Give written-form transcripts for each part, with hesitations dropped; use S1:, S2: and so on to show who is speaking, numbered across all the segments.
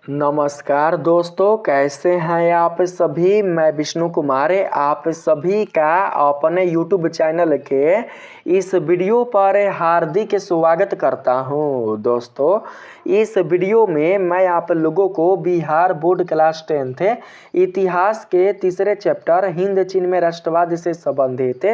S1: नमस्कार दोस्तों, कैसे हैं आप सभी। मैं विष्णु कुमार आप सभी का अपने YouTube चैनल के इस वीडियो पर हार्दिक स्वागत करता हूं। दोस्तों, इस वीडियो में मैं आप लोगों को बिहार बोर्ड क्लास 10th इतिहास के तीसरे चैप्टर हिंद चीन में राष्ट्रवाद से संबंधित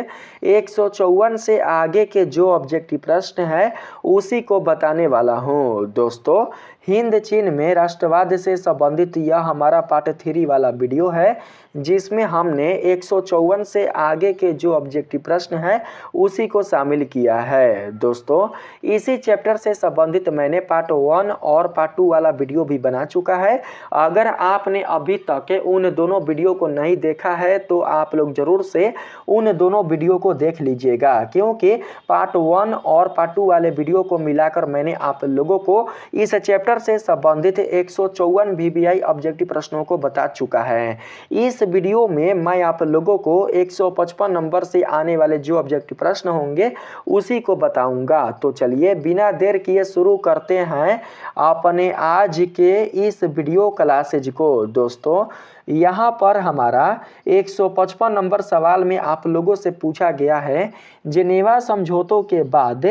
S1: 154 से आगे के जो ऑब्जेक्टिव प्रश्न है उसी को बताने वाला हूं। दोस्तों, हिंद चीन में राष्ट्रवाद से संबंधित यह हमारा पार्ट 3 वाला वीडियो है, जिसमें हमने 154 से आगे के जो ऑब्जेक्टिव प्रश्न है उसी को शामिल किया है। दोस्तों, इसी चैप्टर से संबंधित मैंने पार्ट 1 और पार्ट 2 वाला वीडियो भी बना चुका है। अगर आपने अभी तक उन दोनों वीडियो को नहीं देखा है तो आप लोग जरूर से उन दोनों वीडियो को देख लीजिएगा, क्योंकि पार्ट 1 और पार्ट 2 वाले वीडियो को मिलाकर मैंने आप लोगों को इस चैप्टर से संबंधित 154 VBI ऑब्जेक्टिव प्रश्नों को बता चुका है। इस वीडियो में मैं आप लोगों को 155 नंबर से आने वाले जो ऑब्जेक्टिव प्रश्न होंगे उसी को बताऊंगा। तो चलिए बिना देर किए शुरू करते हैं अपने आज के इस वीडियो क्लासेज को। दोस्तों, यहाँ पर हमारा 155 नंबर सवाल में आप लोगों से पूछा गया है, जेनेवा समझौतों के बाद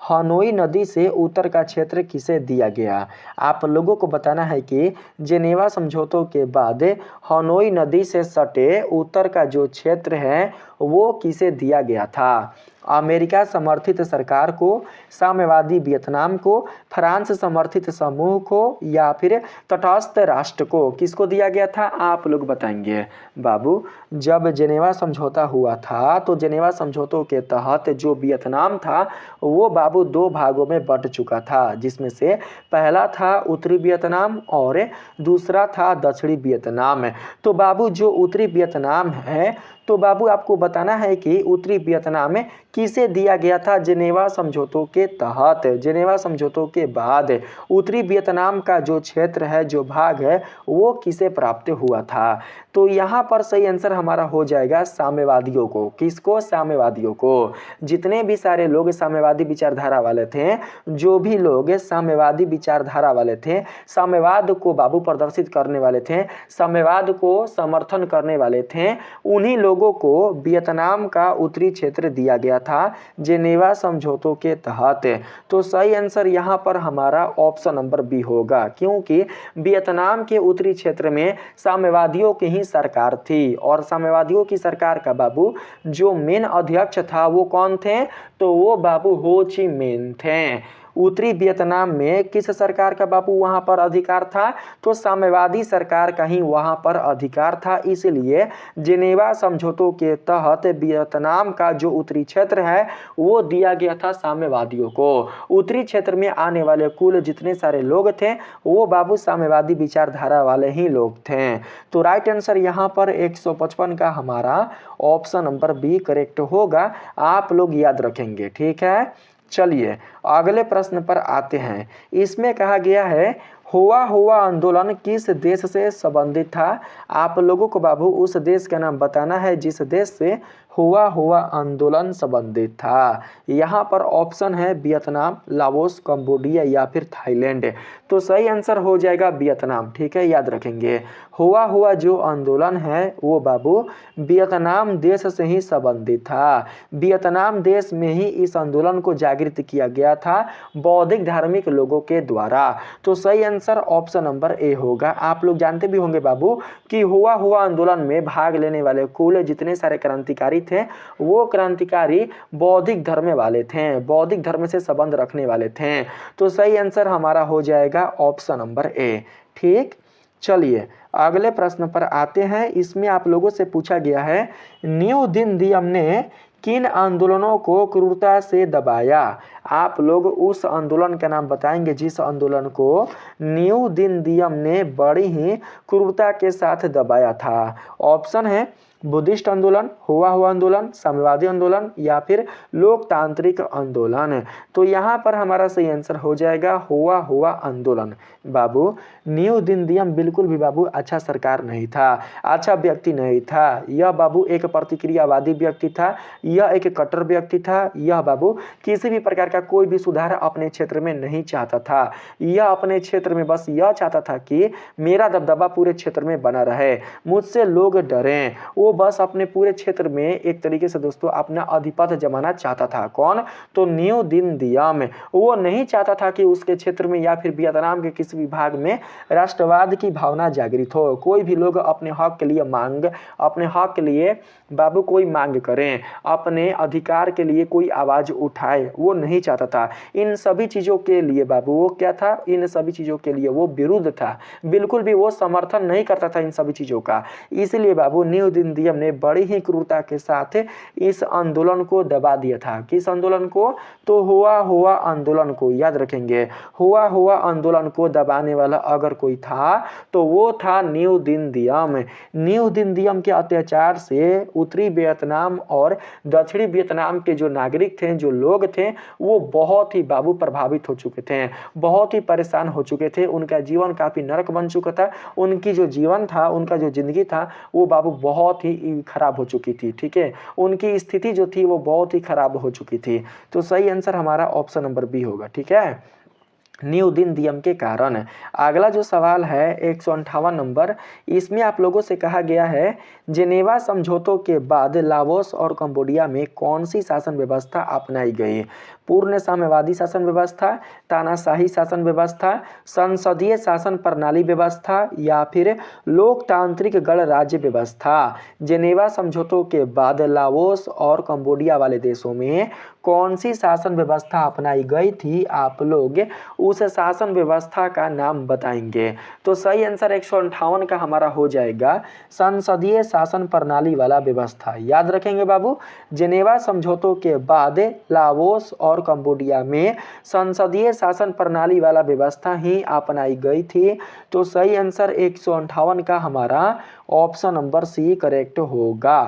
S1: हनोई नदी से उत्तर का क्षेत्र किसे दिया गया। आप लोगों को बताना है कि जेनेवा समझौतों के बाद हनोई नदी से सटे उत्तर का जो क्षेत्र है वो किसे दिया गया था। अमेरिका समर्थित सरकार को, साम्यवादी वियतनाम को, फ्रांस समर्थित समूह को, या फिर तटस्थ राष्ट्र को। किसको दिया गया था आप लोग बताएंगे। बाबू, जब जेनेवा समझौता हुआ था तो जेनेवा समझौतों के तहत जो वियतनाम था वो बाबू 2 भागों में बंट चुका था, जिसमें से पहला था उत्तरी वियतनाम और दूसरा था दक्षिणी वियतनाम। तो बाबू जो उत्तरी वियतनाम है, तो बाबू आपको बताना है कि उत्तरी वियतनाम में किसे दिया गया था जेनेवा समझौतों के तहत। जेनेवा समझौतों के बाद उत्तरी वियतनाम का जो क्षेत्र है, जो भाग है, वो किसे प्राप्त हुआ था। तो यहाँ पर सही आंसर हमारा हो जाएगा साम्यवादियों को। किसको? साम्यवादियों को। जितने भी सारे लोग साम्यवादी विचारधारा वाले थे, जो भी लोग साम्यवादी विचारधारा वाले थे, साम्यवाद को बाबू प्रदर्शित करने वाले थे, साम्यवाद को समर्थन करने वाले थे, उन्हीं लोगों को वियतनाम का उत्तरी क्षेत्र दिया गया था जेनेवा समझौतों के तहत। तो सही आंसर यहाँ पर हमारा ऑप्शन नंबर बी होगा, क्योंकि वियतनाम के उत्तरी क्षेत्र में साम्यवादियों की ही सरकार थी। और साम्यवादियों की सरकार का बाबू जो मेन अध्यक्ष था वो कौन थे? तो वो बाबू हो ची मिन थे। उत्तरी वियतनाम में किस सरकार का बाबू वहां पर अधिकार था? तो साम्यवादी सरकार का ही वहां पर अधिकार था। इसलिए जेनेवा समझौतों के तहत वियतनाम का जो उत्तरी क्षेत्र है वो दिया गया था साम्यवादियों को। उत्तरी क्षेत्र में आने वाले कुल जितने सारे लोग थे वो बाबू साम्यवादी विचारधारा वाले ही लोग थे। तो राइट आंसर यहाँ पर 155 का हमारा ऑप्शन नंबर बी करेक्ट होगा। आप लोग याद रखेंगे, ठीक है। चलिए अगले प्रश्न पर आते हैं। इसमें कहा गया है, हुआ आंदोलन किस देश से संबंधित था। आप लोगों को बाबू उस देश का नाम बताना है जिस देश से हुआ आंदोलन संबंधित था। यहाँ पर ऑप्शन है वियतनाम, लाओस, कंबोडिया या फिर थाईलैंड। तो सही आंसर हो जाएगा वियतनाम, ठीक है, याद रखेंगे। हुआ जो आंदोलन है वो बाबू वियतनाम देश से ही संबंधित था। वियतनाम देश में ही इस आंदोलन को जागृत किया गया था बौद्धिक धार्मिक लोगों के द्वारा। तो सही आंसर ऑप्शन नंबर ए होगा। आप लोग जानते भी होंगे बाबू कि हुआ आंदोलन में भाग लेने वाले कुल जितने सारे क्रांतिकारी थे वो क्रांतिकारी बौद्धिक धर्म वाले थे, बौद्धिक धर्म से संबंध रखने वाले थे। तो सही आंसर हमारा हो जाएगा ऑप्शन नंबर ए, ठीक। चलिए अगले प्रश्न पर आते हैं। इसमें आप लोगों से पूछा गया है, न्यू दिन दियम ने किन आंदोलनों को क्रूरता से दबाया। आप लोग उस आंदोलन का नाम बताएंगे जिस आंदोलन को न्यू दिन दियम ने बड़ी ही क्रूरता के साथ दबाया था। ऑप्शन है बुद्धिस्ट आंदोलन, हुआ आंदोलन, साम्यवादी आंदोलन या फिर लोकतांत्रिक आंदोलन। तो यहाँ पर हमारा सही आंसर हो जाएगा हुआ आंदोलन। बाबू न्यू दिन नियम बिल्कुल भी बाबू अच्छा सरकार नहीं था, अच्छा व्यक्ति नहीं था। यह बाबू एक प्रतिक्रियावादी व्यक्ति था, यह एक कट्टर व्यक्ति था। यह बाबू किसी भी प्रकार का कोई भी सुधार अपने क्षेत्र में नहीं चाहता था। यह अपने क्षेत्र में बस यह चाहता था कि मेरा दबदबा पूरे क्षेत्र में बना रहे, मुझसे लोग डरें। वो बस अपने पूरे क्षेत्र में एक तरीके से दोस्तों अपना अधिपत्य जमाना चाहता था। कौन? तो न्यू दिन नियम। वो नहीं चाहता था कि उसके क्षेत्र में या फिर वियतनाम के किसी भी भाग में राष्ट्रवाद की भावना जागृत हो। कोई भी लोग अपने हक के लिए अपने हक के लिए बाबू कोई मांग करें, अपने अधिकार के लिए कोई आवाज उठाए, वो नहीं चाहता था। इन सभी चीजों के लिए बाबू वो क्या था? इन सभी चीजों के लिए वो विरुद्ध था, बिल्कुल भी वो समर्थन नहीं करता था इन सभी चीजों का। इसलिए बाबू न्यू दिन नियम ने बड़ी ही क्रूरता के साथ इस आंदोलन को दबा दिया था। किस आंदोलन को? तो हुआ आंदोलन को। याद रखेंगे, हुआ आंदोलन को दबाने वाला अगर कोई था तो वो था न्यू दिन नियम। न्यू दिन नियम के अत्याचार से उत्तरी वियतनाम और दक्षिणी वियतनाम के जो नागरिक थे, जो लोग थे, वो बहुत ही बाबू प्रभावित हो चुके थे, बहुत ही परेशान हो चुके थे। उनका जीवन काफी नरक बन चुका था। उनकी जो जीवन था, उनका जो जिंदगी था, वो बाबू बहुत ही खराब हो चुकी थी। ठीक है, उनकी स्थिति जो थी वो बहुत ही खराब हो चुकी थी। तो सही आंसर हमारा ऑप्शन नंबर बी होगा। ठीक है, न्यू दिन नियम के कारण। अगला जो सवाल है 158 नंबर, इसमें आप लोगों से कहा गया है जेनेवा समझौतों के बाद लाओस और कंबोडिया में कौन सी शासन व्यवस्था अपनाई गई? पूर्ण साम्यवादी शासन व्यवस्था, तानाशाही शासन व्यवस्था, संसदीय शासन प्रणाली व्यवस्था या फिर लोकतांत्रिक गणराज्य व्यवस्था? जेनेवा समझौतों के बाद लाओस और कंबोडिया वाले देशों में कौन सी शासन व्यवस्था अपनाई गई थी? आप लोग उस शासन व्यवस्था का नाम बताएंगे। तो सही आंसर 158 का हमारा हो जाएगा संसदीय शासन प्रणाली वाला व्यवस्था। याद रखेंगे बाबू, जेनेवा समझौतों के बाद लाओस और कंबोडिया में संसदीय शासन प्रणाली वाला व्यवस्था ही अपनाई गई थी। तो सही आंसर 158 का हमारा ऑप्शन नंबर सी करेक्ट होगा।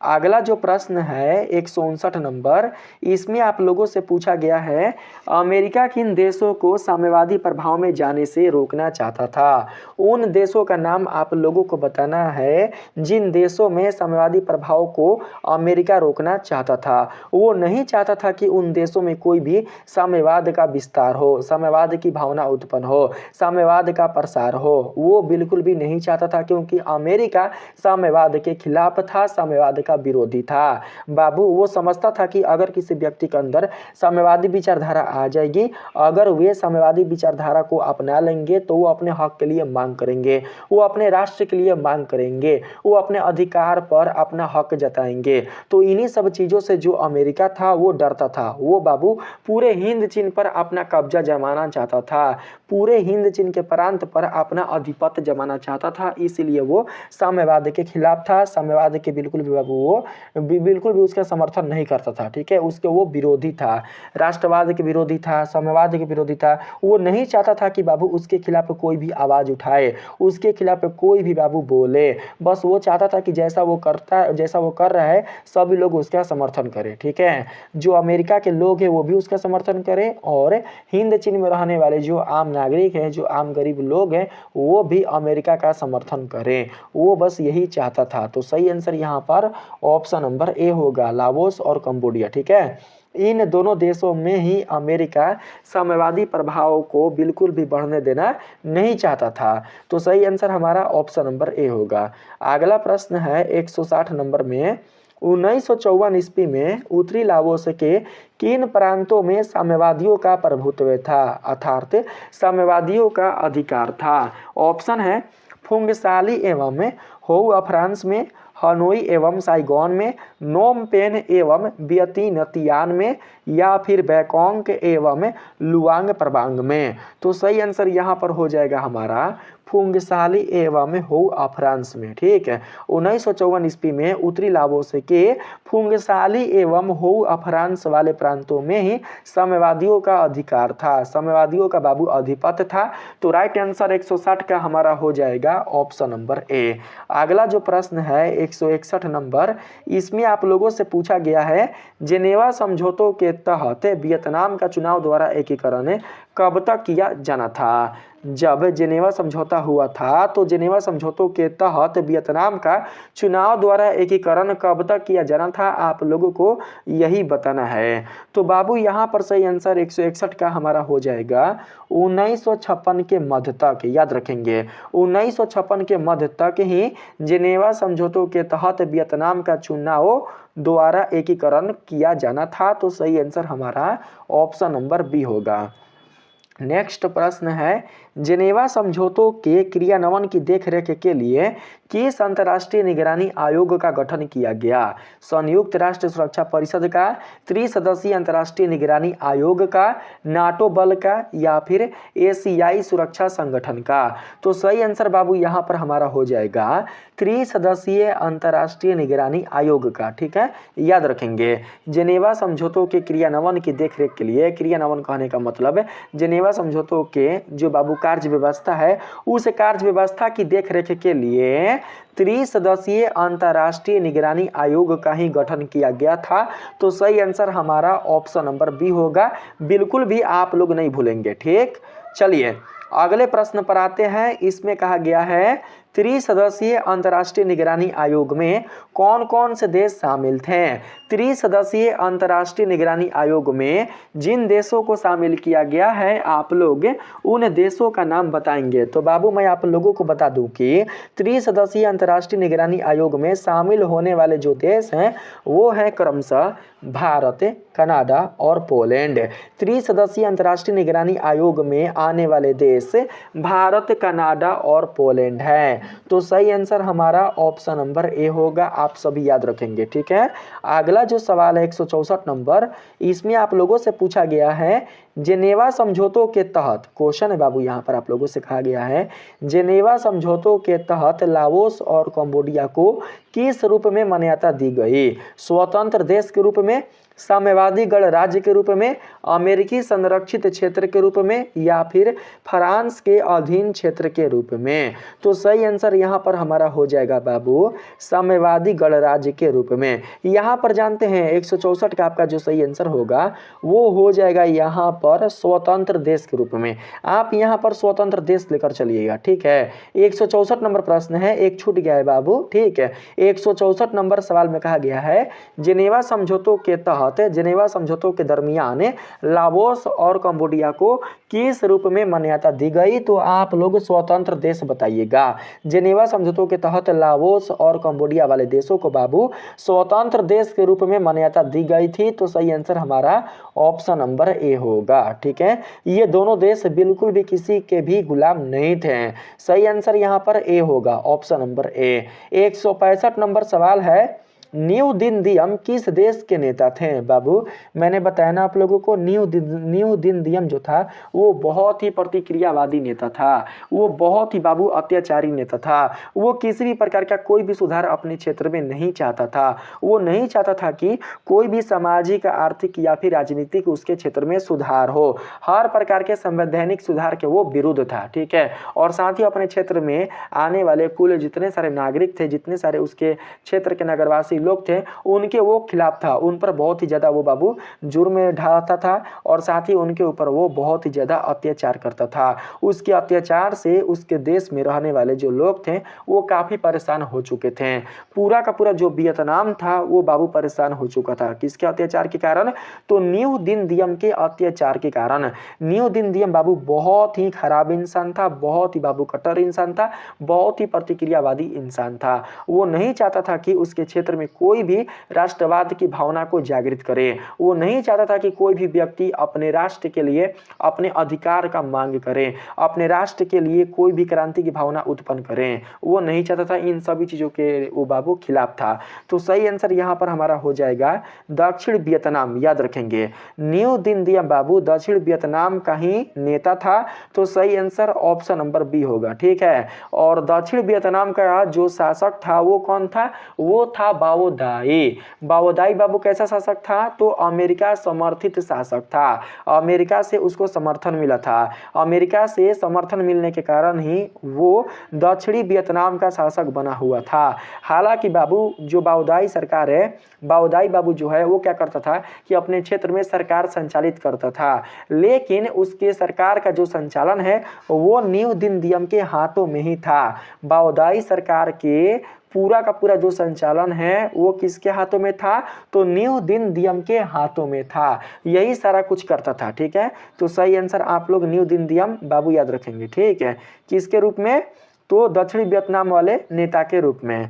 S1: अगला जो प्रश्न है 159 नंबर, इसमें आप लोगों से पूछा गया है अमेरिका किन देशों को साम्यवादी प्रभाव में जाने से रोकना चाहता था? उन देशों का नाम आप लोगों को बताना है जिन देशों में साम्यवादी प्रभाव को अमेरिका रोकना चाहता था। वो नहीं चाहता था कि उन देशों में कोई भी साम्यवाद का विस्तार हो, साम्यवाद की भावना उत्पन्न हो, साम्यवाद का प्रसार हो। वो बिल्कुल भी नहीं चाहता था, क्योंकि अमेरिका साम्यवाद के खिलाफ था, साम्यवाद का विरोधी था। बाबू वो समझता था कि अगर किसी व्यक्ति के अंदर साम्यवादी विचारधारा आ जाएगी, अगर वे साम्यवादी विचारधारा को अपना लेंगे तो वो अपने हक के लिए मांग करेंगे, वो अपने राष्ट्र के लिए मांग करेंगे, वो अपने अधिकार पर अपना हक जताएंगे। तो इन्हीं सब चीजों से जो अमेरिका था वो डरता था। वो बाबू पूरे हिंद चीन पर अपना कब्जा जमाना चाहता था, पूरे हिंद चीन के प्रांत पर अपना अधिपत्य जमाना चाहता था। इसलिए वो साम्यवाद के खिलाफ था, साम्यवाद के बिल्कुल भी बाबू वो बिल्कुल भी उसका समर्थन नहीं करता था। ठीक है, उसके वो विरोधी था, राष्ट्रवाद के विरोधी था, साम्यवाद के विरोधी था। वो नहीं चाहता था कि बाबू उसके खिलाफ कोई भी आवाज उठाए, उसके खिलाफ कोई भी बाबू बोले। बस वो चाहता था कि जैसा वो कर रहा है सभी लोग उसका समर्थन करें। ठीक है, जो अमेरिका के लोग हैं वो भी उसका समर्थन करें और हिंद चीन में रहने वाले जो आम नागरिक हैं, जो आम गरीब लोग हैं, वो भी अमेरिका का समर्थन करें। वो बस यही चाहता था। तो सही आंसर यहाँ पर ऑप्शन नंबर ए होगा, लाओस और कंबोडिया। ठीक है, इन दोनों देशों में ही अमेरिका साम्यवादी प्रभाव को बिल्कुल भी बढ़ने देना नहीं चाहता था। तो सही आंसर हमारा ऑप्शन नंबर ए होगा। अगला प्रश्न है 160 नंबर में, 1954 ईस्वी में उत्तरी लाओस के किन प्रांतों में साम्यवादियों का प्रभुत्व था, अर्थात साम्यवादियों का अधिकार था? ऑप्शन है फुंगसाली एवं होउ फ्रांस में, हनोई एवं साइगोन में, नोम पेन एवं वियतिनतियान में या फिर बैंकॉक एवं लुआंग प्रबांग में? तो सही आंसर यहाँ पर हो जाएगा हमारा फुंगसाली एवं होउ फ्रांस में। ठीक है, 1954 ईस्वी में उत्तरी लाओस के फुंगसाली एवं होउ फ्रांस वाले प्रांतों में ही साम्यवादियों का अधिकार था, साम्यवादियों का बाबू अधिपत्य था। तो राइट आंसर 160 का हमारा हो जाएगा ऑप्शन नंबर ए। अगला जो प्रश्न है 161 नंबर, इसमें आप लोगों से पूछा गया है जेनेवा समझौतों के तहत वियतनाम का चुनाव द्वारा एकीकरण कब तक किया जाना था। जब जेनेवा समझौता हुआ था तो जेनेवा समझौतों के तहत वियतनाम का चुनाव द्वारा एकीकरण कब तक किया जाना था, आप लोगों को यही बताना है। तो बाबू यहाँ पर सही आंसर 161 का हमारा हो जाएगा 1956 के मध्य तक, याद रखेंगे 1956 के मध्य तक ही जेनेवा समझौतों के तहत वियतनाम का चुनाव द्वारा एकीकरण किया जाना था। तो सही आंसर हमारा ऑप्शन नंबर बी होगा। नेक्स्ट प्रश्न है, जेनेवा समझौतों के क्रियान्वयन की देखरेख के लिए किस अंतर्राष्ट्रीय निगरानी आयोग का गठन किया गया। संयुक्त राष्ट्र सुरक्षा परिषद का, त्रिसदस्यीय अंतर्राष्ट्रीय निगरानी आयोग का, नाटो बल का, या फिर एशियाई सुरक्षा संगठन का। तो सही आंसर बाबू यहाँ पर हमारा हो जाएगा त्रिसदस्यीय अंतर्राष्ट्रीय निगरानी आयोग का। ठीक है, याद रखेंगे जेनेवा समझौतों के क्रियान्वयन की देखरेख के लिए, क्रियान्वयन कहने का मतलब जेनेवा समझौतों के जो बाबू कार्य व्यवस्था है, उस कार्य व्यवस्था की देखरेख के लिए त्रिसदस्यीय अंतर्राष्ट्रीय निगरानी आयोग का ही गठन किया गया था। तो सही आंसर हमारा ऑप्शन नंबर बी होगा, बिल्कुल भी आप लोग नहीं भूलेंगे। ठीक, चलिए अगले प्रश्न पर आते हैं। इसमें कहा गया है त्रिसदस्यीय अंतर्राष्ट्रीय निगरानी आयोग में कौन कौन से देश शामिल थे। त्रिसदस्यीय अंतर्राष्ट्रीय निगरानी आयोग में जिन देशों को शामिल किया गया है, आप लोग उन देशों का नाम बताएंगे। तो बाबू मैं आप लोगों को बता दूं कि त्रिसदस्यीय अंतर्राष्ट्रीय निगरानी आयोग में शामिल होने वाले जो देश हैं वो हैं क्रमशः भारत, कनाडा और पोलैंड। त्रिसदस्यीय अंतर्राष्ट्रीय निगरानी आयोग में आने वाले देश भारत, कनाडा और पोलैंड है। तो सही आंसर हमारा ऑप्शन नंबर ए होगा, आप सभी याद रखेंगे। ठीक है, अगला जो सवाल है 164 नंबर, इसमें आप लोगों से पूछा गया है जेनेवा समझौतों के तहत, क्वेश्चन है बाबू यहाँ पर आप लोगों से कहा गया है जेनेवा समझौतों के तहत लाओस और कंबोडिया को किस रूप में मान्यता दी गई। स्वतंत्र देश के रूप में, साम्यवादी गणराज्य के रूप में, अमेरिकी संरक्षित क्षेत्र के रूप में, या फिर फ्रांस के अधीन क्षेत्र के रूप में। तो सही आंसर यहाँ पर हमारा हो जाएगा बाबू साम्यवादी गणराज्य के रूप में। यहाँ पर जानते हैं 164 का आपका जो सही आंसर होगा वो हो जाएगा यहाँ पर स्वतंत्र देश के रूप में। आप यहाँ पर स्वतंत्र देश लेकर चलिएगा। ठीक है, 164 नंबर प्रश्न है, एक छूट गया है बाबू। ठीक है, 164 नंबर सवाल में कहा गया है जेनेवा समझौतों के तहत, जेनेवा समझौतों के दरमियान लाओस और कंबोडिया को किस रूप में मान्यता दी गई। तो आप लोग स्वतंत्र देश बताइएगा। जेनेवा समझौतों के तहत लाओस और कंबोडिया वाले देशों को बाबू स्वतंत्र देश के रूप में मान्यता दी गई थी। तो सही आंसर हमारा ऑप्शन नंबर ए होगा। ठीक है, ये दोनों देश बिल्कुल भी किसी के भी गुलाम नहीं थे। सही आंसर यहाँ पर ए होगा, ऑप्शन नंबर ए। 165 नंबर सवाल है, न्यू दिन दियम किस देश के नेता थे। बाबू मैंने बताया ना आप लोगों को, न्यू दिन दियम जो था वो बहुत ही प्रतिक्रियावादी नेता था, वो बहुत ही बाबू अत्याचारी नेता था। वो किसी भी प्रकार का कोई भी सुधार अपने क्षेत्र में नहीं चाहता था। वो नहीं चाहता था कि कोई भी सामाजिक, आर्थिक या फिर राजनीतिक उसके क्षेत्र में सुधार हो। हर प्रकार के संवैधानिक सुधार के वो विरुद्ध था। ठीक है, और साथ ही अपने क्षेत्र में आने वाले कुल जितने सारे नागरिक थे, जितने सारे उसके क्षेत्र के नगरवासी लोग थे, उनके वो खिलाफ था। उन पर बहुत ही ज्यादा वो बाबू जुर्म ढाता था और साथ ही उनके ऊपर वो बहुत ही ज्यादा अत्याचार करता था। उसके अत्याचार से उसके देश में रहने वाले जो लोग थे वो काफी परेशान हो चुके थे। पूरा का पूरा जो वियतनाम था वो बाबू परेशान हो चुका था। किसके अत्याचार के कारण? तो न्यू दिन दियम के अत्याचार के कारण। न्यू दिन दियम बाबू बहुत ही खराब इंसान था, बहुत ही बाबू कट्टर इंसान था, बहुत ही प्रतिक्रियावादी इंसान था। वो नहीं चाहता था कि उसके क्षेत्र में कोई भी राष्ट्रवाद की भावना को जागृत करे। वो नहीं चाहता था कि कोई भी व्यक्ति अपने राष्ट्र के लिए अपने अधिकार का मांग करे, अपने राष्ट्र के लिए कोई भी क्रांति की भावना उत्पन्न करे। वो नहीं चाहता था, इन सभी चीजों के वो बाबू खिलाफ था। तो सही आंसर यहाँ पर हमारा हो जाएगा दक्षिण वियतनाम। याद रखेंगे न्यू दिन दियम बाबू दक्षिण वियतनाम का ही नेता था। तो सही आंसर ऑप्शन नंबर बी होगा। ठीक है, और दक्षिण वियतनाम का जो शासक था वो कौन था? वो था बाओ बाओदाई। बाओदाई बाबू कैसा शासक था? तो अमेरिका समर्थित शासक था। अमेरिका से उसको समर्थन मिला था। अमेरिका से समर्थन मिलने के कारण ही वो दक्षिणी वियतनाम का शासक बना हुआ था। हालांकि बाबू जो बाओदाई सरकार है, बाओदाई बाबू जो है वो क्या करता था कि अपने क्षेत्र में सरकार संचालित करता था, लेकिन उसके सरकार का जो संचालन है वो न्यू दिन दियम के हाथों में ही था। बाओदाई सरकार के पूरा का पूरा जो संचालन है वो किसके हाथों में था? तो न्यू दिन दियम के हाथों में था। यही सारा कुछ करता था। ठीक है, तो सही आंसर आप लोग न्यू दिन दियम बाबू याद रखेंगे। ठीक है, किसके रूप में? तो दक्षिणी वियतनाम वाले नेता के रूप में।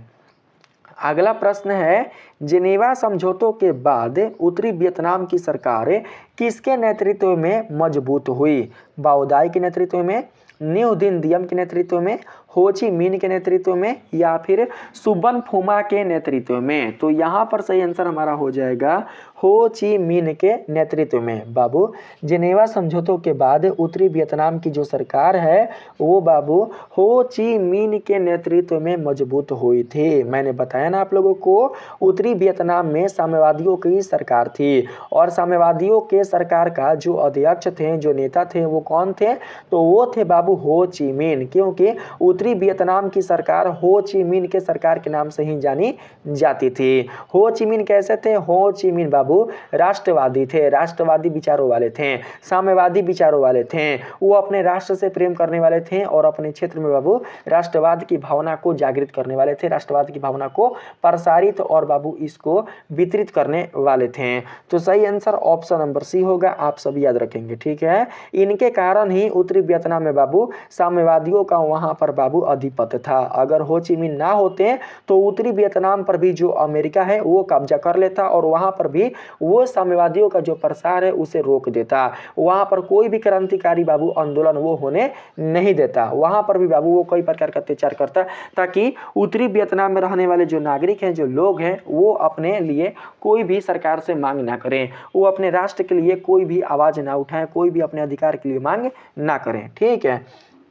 S1: अगला प्रश्न है, जेनेवा समझौतों के बाद उत्तरी वियतनाम की सरकार किसके नेतृत्व में मजबूत हुई? बाओदाई के नेतृत्व में, न्यू दिन दियम के नेतृत्व में, हो ची मिन के नेतृत्व में, या फिर सुबन फुमा के नेतृत्व में? तो यहाँ पर सही आंसर हमारा हो जाएगा हो ची मिन के नेतृत्व में। बाबू जेनेवा समझौतों के बाद उत्तरी वियतनाम की जो सरकार है वो बाबू हो ची मिन के नेतृत्व में मजबूत हुई थी। मैंने बताया ना आप लोगों को, उत्तरी वियतनाम में साम्यवादियों की सरकार थी और साम्यवादियों के सरकार का जो अध्यक्ष थे, जो नेता थे, वो कौन थे? तो वो थे बाबू हो ची मिन, क्योंकि उत्तरी वियतनाम की सरकार हो ची मिन के सरकार के नाम से ही जानी जाती थी। हो ची मिन कैसे थे? हो ची मिन बाबू राष्ट्रवादी थे, राष्ट्रवादी विचारों वाले थे, साम्यवादी विचारों वाले थे। वो अपने राष्ट्र से प्रेम करने वाले थे और अपने क्षेत्र में बाबू राष्ट्रवाद की भावना को जागृत करने वाले थे, राष्ट्रवाद की भावना को प्रसारित और बाबू इसको वितरित करने वाले थे। तो सही आंसर ऑप्शन नंबर सी होगा, आप सभी याद रखेंगे। ठीक है, इनके कारण ही उत्तरी वियतनाम में बाबू साम्यवादियों का वहां पर बाबू अधिपत्य था। अगर हो ची मिन ना होते तो उत्तरी वियतनाम पर भी जो अमेरिका है वो कब्जा कर लेता और वहां पर भी वो साम्यवादियों का जो प्रसार है उसे रोक देता। वहां पर कोई भी क्रांतिकारी बाबू आंदोलन वो होने नहीं देता। वहां पर भी बाबू वो कई प्रकार का अत्याचार करता ताकि उत्तरी वियतनाम में रहने वाले जो नागरिक हैं, जो लोग हैं, वो अपने लिए कोई भी सरकार से मांग ना करें, वो अपने राष्ट्र के लिए कोई भी आवाज ना उठाएं, कोई भी अपने अधिकार के लिए मांग ना करें। ठीक है,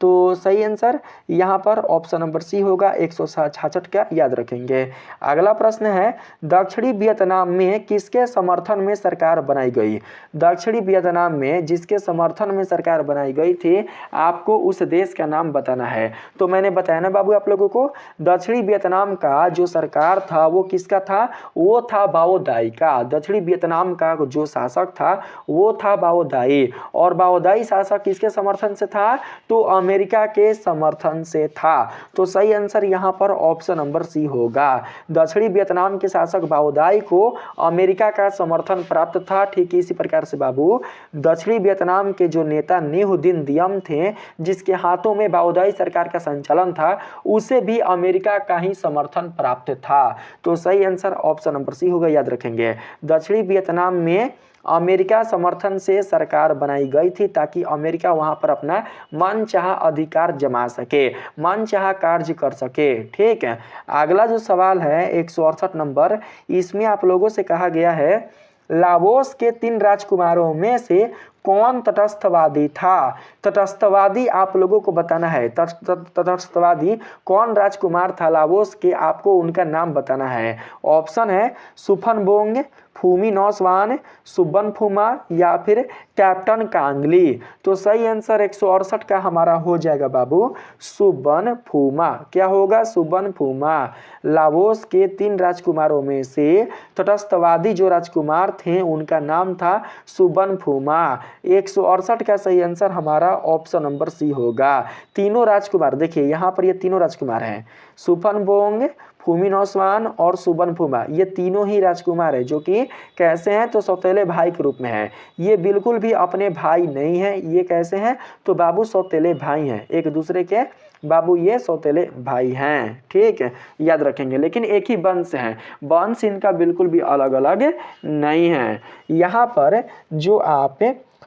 S1: तो सही आंसर यहाँ पर ऑप्शन नंबर सी होगा, 166 का याद रखेंगे। अगला प्रश्न है, दक्षिणी वियतनाम में किसके समर्थन में सरकार बनाई गई? दक्षिणी वियतनाम में जिसके समर्थन में सरकार बनाई गई थी, आपको उस देश का नाम बताना है। तो मैंने बताया ना बाबू आप लोगों को, दक्षिणी वियतनाम का जो सरकार था वो किसका था? वो था बाओदाई का। दक्षिणी वियतनाम का जो शासक था वो था बाओदाई, और बाओदाई शासक किसके समर्थन से था? तो अमेरिका के समर्थन से था। तो सही आंसर यहाँ पर ऑप्शन नंबर सी होगा। दक्षिणी वियतनाम के शासक बाओदाई को अमेरिका का समर्थन प्राप्त था। ठीक इसी प्रकार से बाबू दक्षिणी वियतनाम के जो नेता न्यू दिन दियम थे, जिसके हाथों में बाओदाई सरकार का संचालन था, उसे भी अमेरिका का ही समर्थन प्राप्त था। तो सही आंसर ऑप्शन नंबर सी होगा, याद रखेंगे। दक्षिणी वियतनाम में अमेरिका समर्थन से सरकार बनाई गई थी ताकि अमेरिका वहां पर अपना मनचाहा अधिकार जमा सके, मनचाहा कार्य कर सके। ठीक है, अगला जो सवाल है 168 नंबर, इसमें आप लोगों से कहा गया है, लाओस के 3 राजकुमारों में से कौन तटस्थवादी था? तटस्थवादी आप लोगों को बताना है। तटस्थवादी कौन राजकुमार था लाओस के, आपको उनका नाम बताना है। ऑप्शन है सुफनबोंग, फूमी नौसवान, सुबन फुमा, या फिर कैप्टन कांगली। तो सही आंसर 168 का हमारा हो जाएगा बाबू सुबन फुमा। क्या होगा? सुबन फुमा। लाओस के 3 राजकुमारों में से तटस्थवादी जो राजकुमार थे उनका नाम था सुबन फुमा। 168 का सही आंसर हमारा ऑप्शन नंबर सी होगा। तीनों राजकुमार, देखिए यहाँ पर ये तीनों राजकुमार हैं, सुफनबोंग, फूमी नौसवान और सुबन फुमा। ये तीनों ही राजकुमार है जो कि कैसे हैं? तो सौतेले भाई के रूप में हैं। ये बिल्कुल भी अपने भाई नहीं है। ये कैसे हैं? तो बाबू सौतेले भाई हैं, एक दूसरे के बाबू ये सौतेले भाई हैं। ठीक है, याद रखेंगे, लेकिन एक ही वंश हैं, वंश इनका बिल्कुल भी अलग अलग नहीं है। यहाँ पर जो आप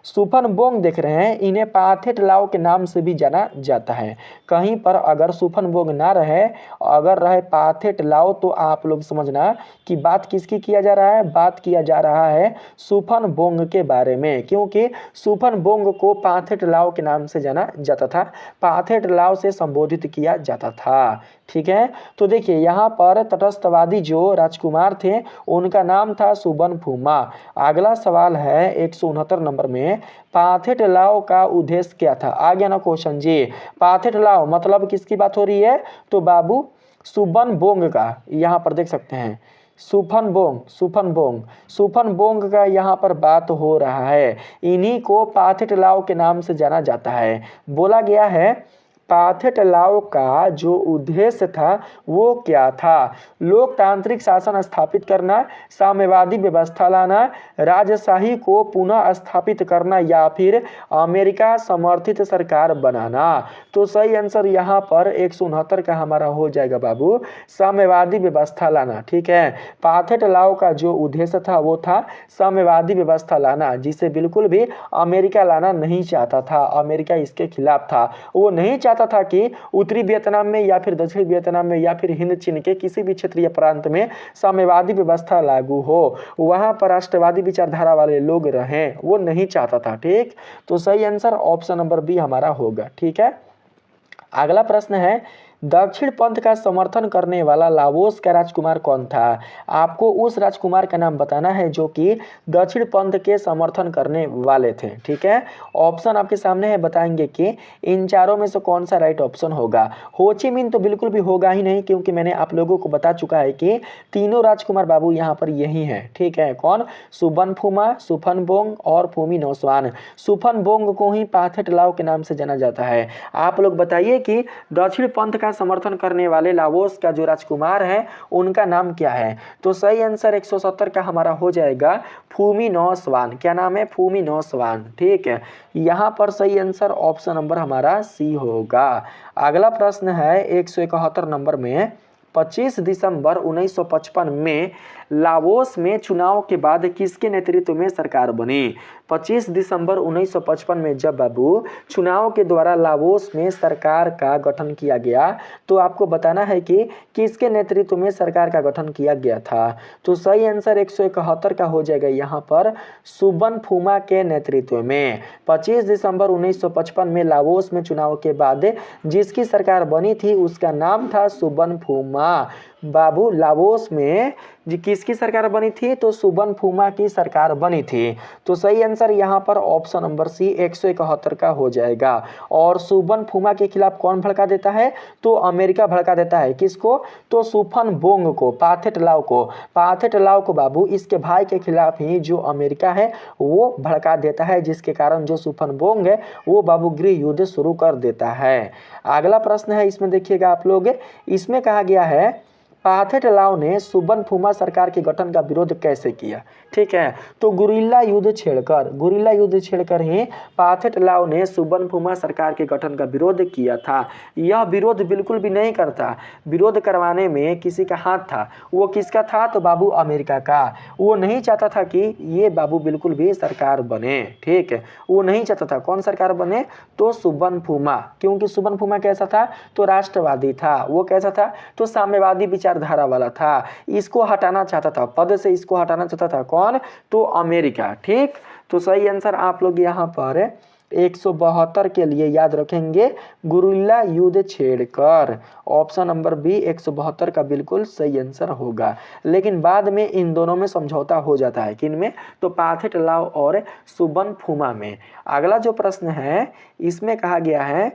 S1: सुफनबोंग देख रहे हैं, इन्हें पाथेट लाओ के नाम से भी जाना जाता है। कहीं पर अगर सुफनबोंग ना रहे, अगर रहे पाथेट लाओ, तो आप लोग समझना कि बात किसकी किया जा रहा है, बात किया जा रहा है सुफनबोंग के बारे में, क्योंकि सुफनबोंग को पाथेट लाओ के नाम से जाना जाता था, पाथेट लाओ से संबोधित किया जाता था। ठीक है, तो देखिए यहाँ पर तटस्थवादी जो राजकुमार थे उनका नाम था सुबनफुमा। अगला सवाल है 169 नंबर में, पाथेट लाओ का उद्देश्य क्या था? आ गया ना क्वेश्चन जी। पाथेट लाओ मतलब किसकी बात हो रही है? तो बाबू सुबनबोंग का, यहाँ पर देख सकते हैं सुफनबोंग, सुफनबोंग, सुफनबोंग का यहाँ पर बात हो रहा है। इन्हीं को पाथेट लाओ के नाम से जाना जाता है। बोला गया है पाथेट लाओ का जो उद्देश्य था वो क्या था? लोकतांत्रिक शासन स्थापित करना, साम्यवादी व्यवस्था लाना, राजशाही को पुनः स्थापित करना, या फिर अमेरिका समर्थित सरकार बनाना। तो सही आंसर यहाँ पर 169 का हमारा हो जाएगा बाबू, साम्यवादी व्यवस्था लाना। ठीक है, पाथेट लाओ का जो उद्देश्य था वो था साम्यवादी व्यवस्था लाना, जिसे बिल्कुल भी अमेरिका लाना नहीं चाहता था, अमेरिका इसके खिलाफ था। वो नहीं चाहता था कि उत्तरी वियतनाम में या फिर दक्षिणी वियतनाम में या फिर हिंद चीन के किसी भी क्षेत्रीय प्रांत में साम्यवादी व्यवस्था लागू हो, वहां पर राष्ट्रवादी विचारधारा वाले लोग रहें, वो नहीं चाहता था। ठीक, तो सही आंसर ऑप्शन नंबर बी हमारा होगा। ठीक है, अगला प्रश्न है, दक्षिण पंथ का समर्थन करने वाला लाओस का राजकुमार कौन था? आपको उस राजकुमार का नाम बताना है जो कि दक्षिण पंथ के समर्थन करने वाले थे। ठीक है, ऑप्शन आपके सामने है, बताएंगे कि इन चारों में से कौन सा राइट ऑप्शन होगा। हो ची मिन तो बिल्कुल भी होगा ही नहीं, क्योंकि मैंने आप लोगों को बता चुका है कि तीनों राजकुमार बाबू यहाँ पर यही है। ठीक है, कौन? सुबनफुमा, सुफनबोंग और फूमी नौसवान। सुफनबोंग को ही पाथेट लाओ के नाम से जाना जाता है। आप लोग बताइए कि दक्षिण पंथ का समर्थन करने वाले लाओस का जो राजकुमार है उनका नाम क्या है? तो सही आंसर 170 का हमारा हो जाएगा फूमी नौसवान। क्या नाम है? फूमी नौसवान। ठीक है, यहाँ पर सही आंसर ऑप्शन नंबर हमारा सी होगा। अगला प्रश्न है 171 नंबर में, 25 दिसंबर 1955 में लाओस में चुनाव के बाद किसके नेतृत्व में सरकार बनी? 25 दिसंबर 1955 में जब बाबू चुनाव के द्वारा लाओस में सरकार का गठन किया गया, तो आपको बताना है कि किसके नेतृत्व में सरकार का गठन किया गया था। तो सही आंसर 171 का हो जाएगा यहाँ पर सुबनफुमा के नेतृत्व में। 25 दिसंबर 1955 में लाओस में चुनाव के बाद जिसकी सरकार बनी थी उसका नाम था सुबनफुमा। बाबू लाओस में किसकी सरकार बनी थी? तो सुबनफुमा की सरकार बनी थी। तो सही आंसर यहाँ पर ऑप्शन नंबर सी 171 का हो जाएगा। और सुबनफुमा के खिलाफ कौन भड़का देता है? तो अमेरिका भड़का देता है। किसको? तो सुफनबोंग को, पाथेट लाओ को। पाथेट लाओ को बाबू इसके भाई के खिलाफ ही जो अमेरिका है वो भड़का देता है, जिसके कारण जो सुफनबोंग है वो बाबू गृह युद्ध शुरू कर देता है। अगला प्रश्न है, इसमें देखिएगा आप लोग, इसमें कहा गया है पाथेट लाओ ने सुबनफुमा सरकार के गठन का विरोध कैसे किया? ठीक है, तो गुरिल्ला युद्ध छेड़कर ही पाथेट लाओ ने सुबनफुमा सरकार के गठन का विरोध किया था। यह विरोध बिल्कुल भी नहीं करता, विरोध करवाने में किसी का हाथ था। वो किसका था? तो बाबू अमेरिका का। वो नहीं चाहता था कि ये बाबू बिल्कुल भी सरकार बने। ठीक है, वो नहीं चाहता था। कौन सरकार बने? तो सुबनफुमा। क्योंकि सुबनफुमा कैसा था? तो राष्ट्रवादी था। वो कैसा था? तो साम्यवादी विचारधारा वाला था। इसको हटाना चाहता था, पद से इसको हटाना चाहता था। कौन? तो अमेरिका। ठीक, तो सही आंसर आप लोग यहाँ पर 172 के लिए याद रखेंगे, गुरिल्ला युद्ध छेड़कर। ऑप्शन नंबर बी 172 का बिल्कुल सही आंसर होगा। लेकिन बाद में इन दोनों में समझौता हो जाता है। किन में? तो पाथेट लाओ और सुबनफुमा में। अगला जो प्रश्न है इसमें कहा गया है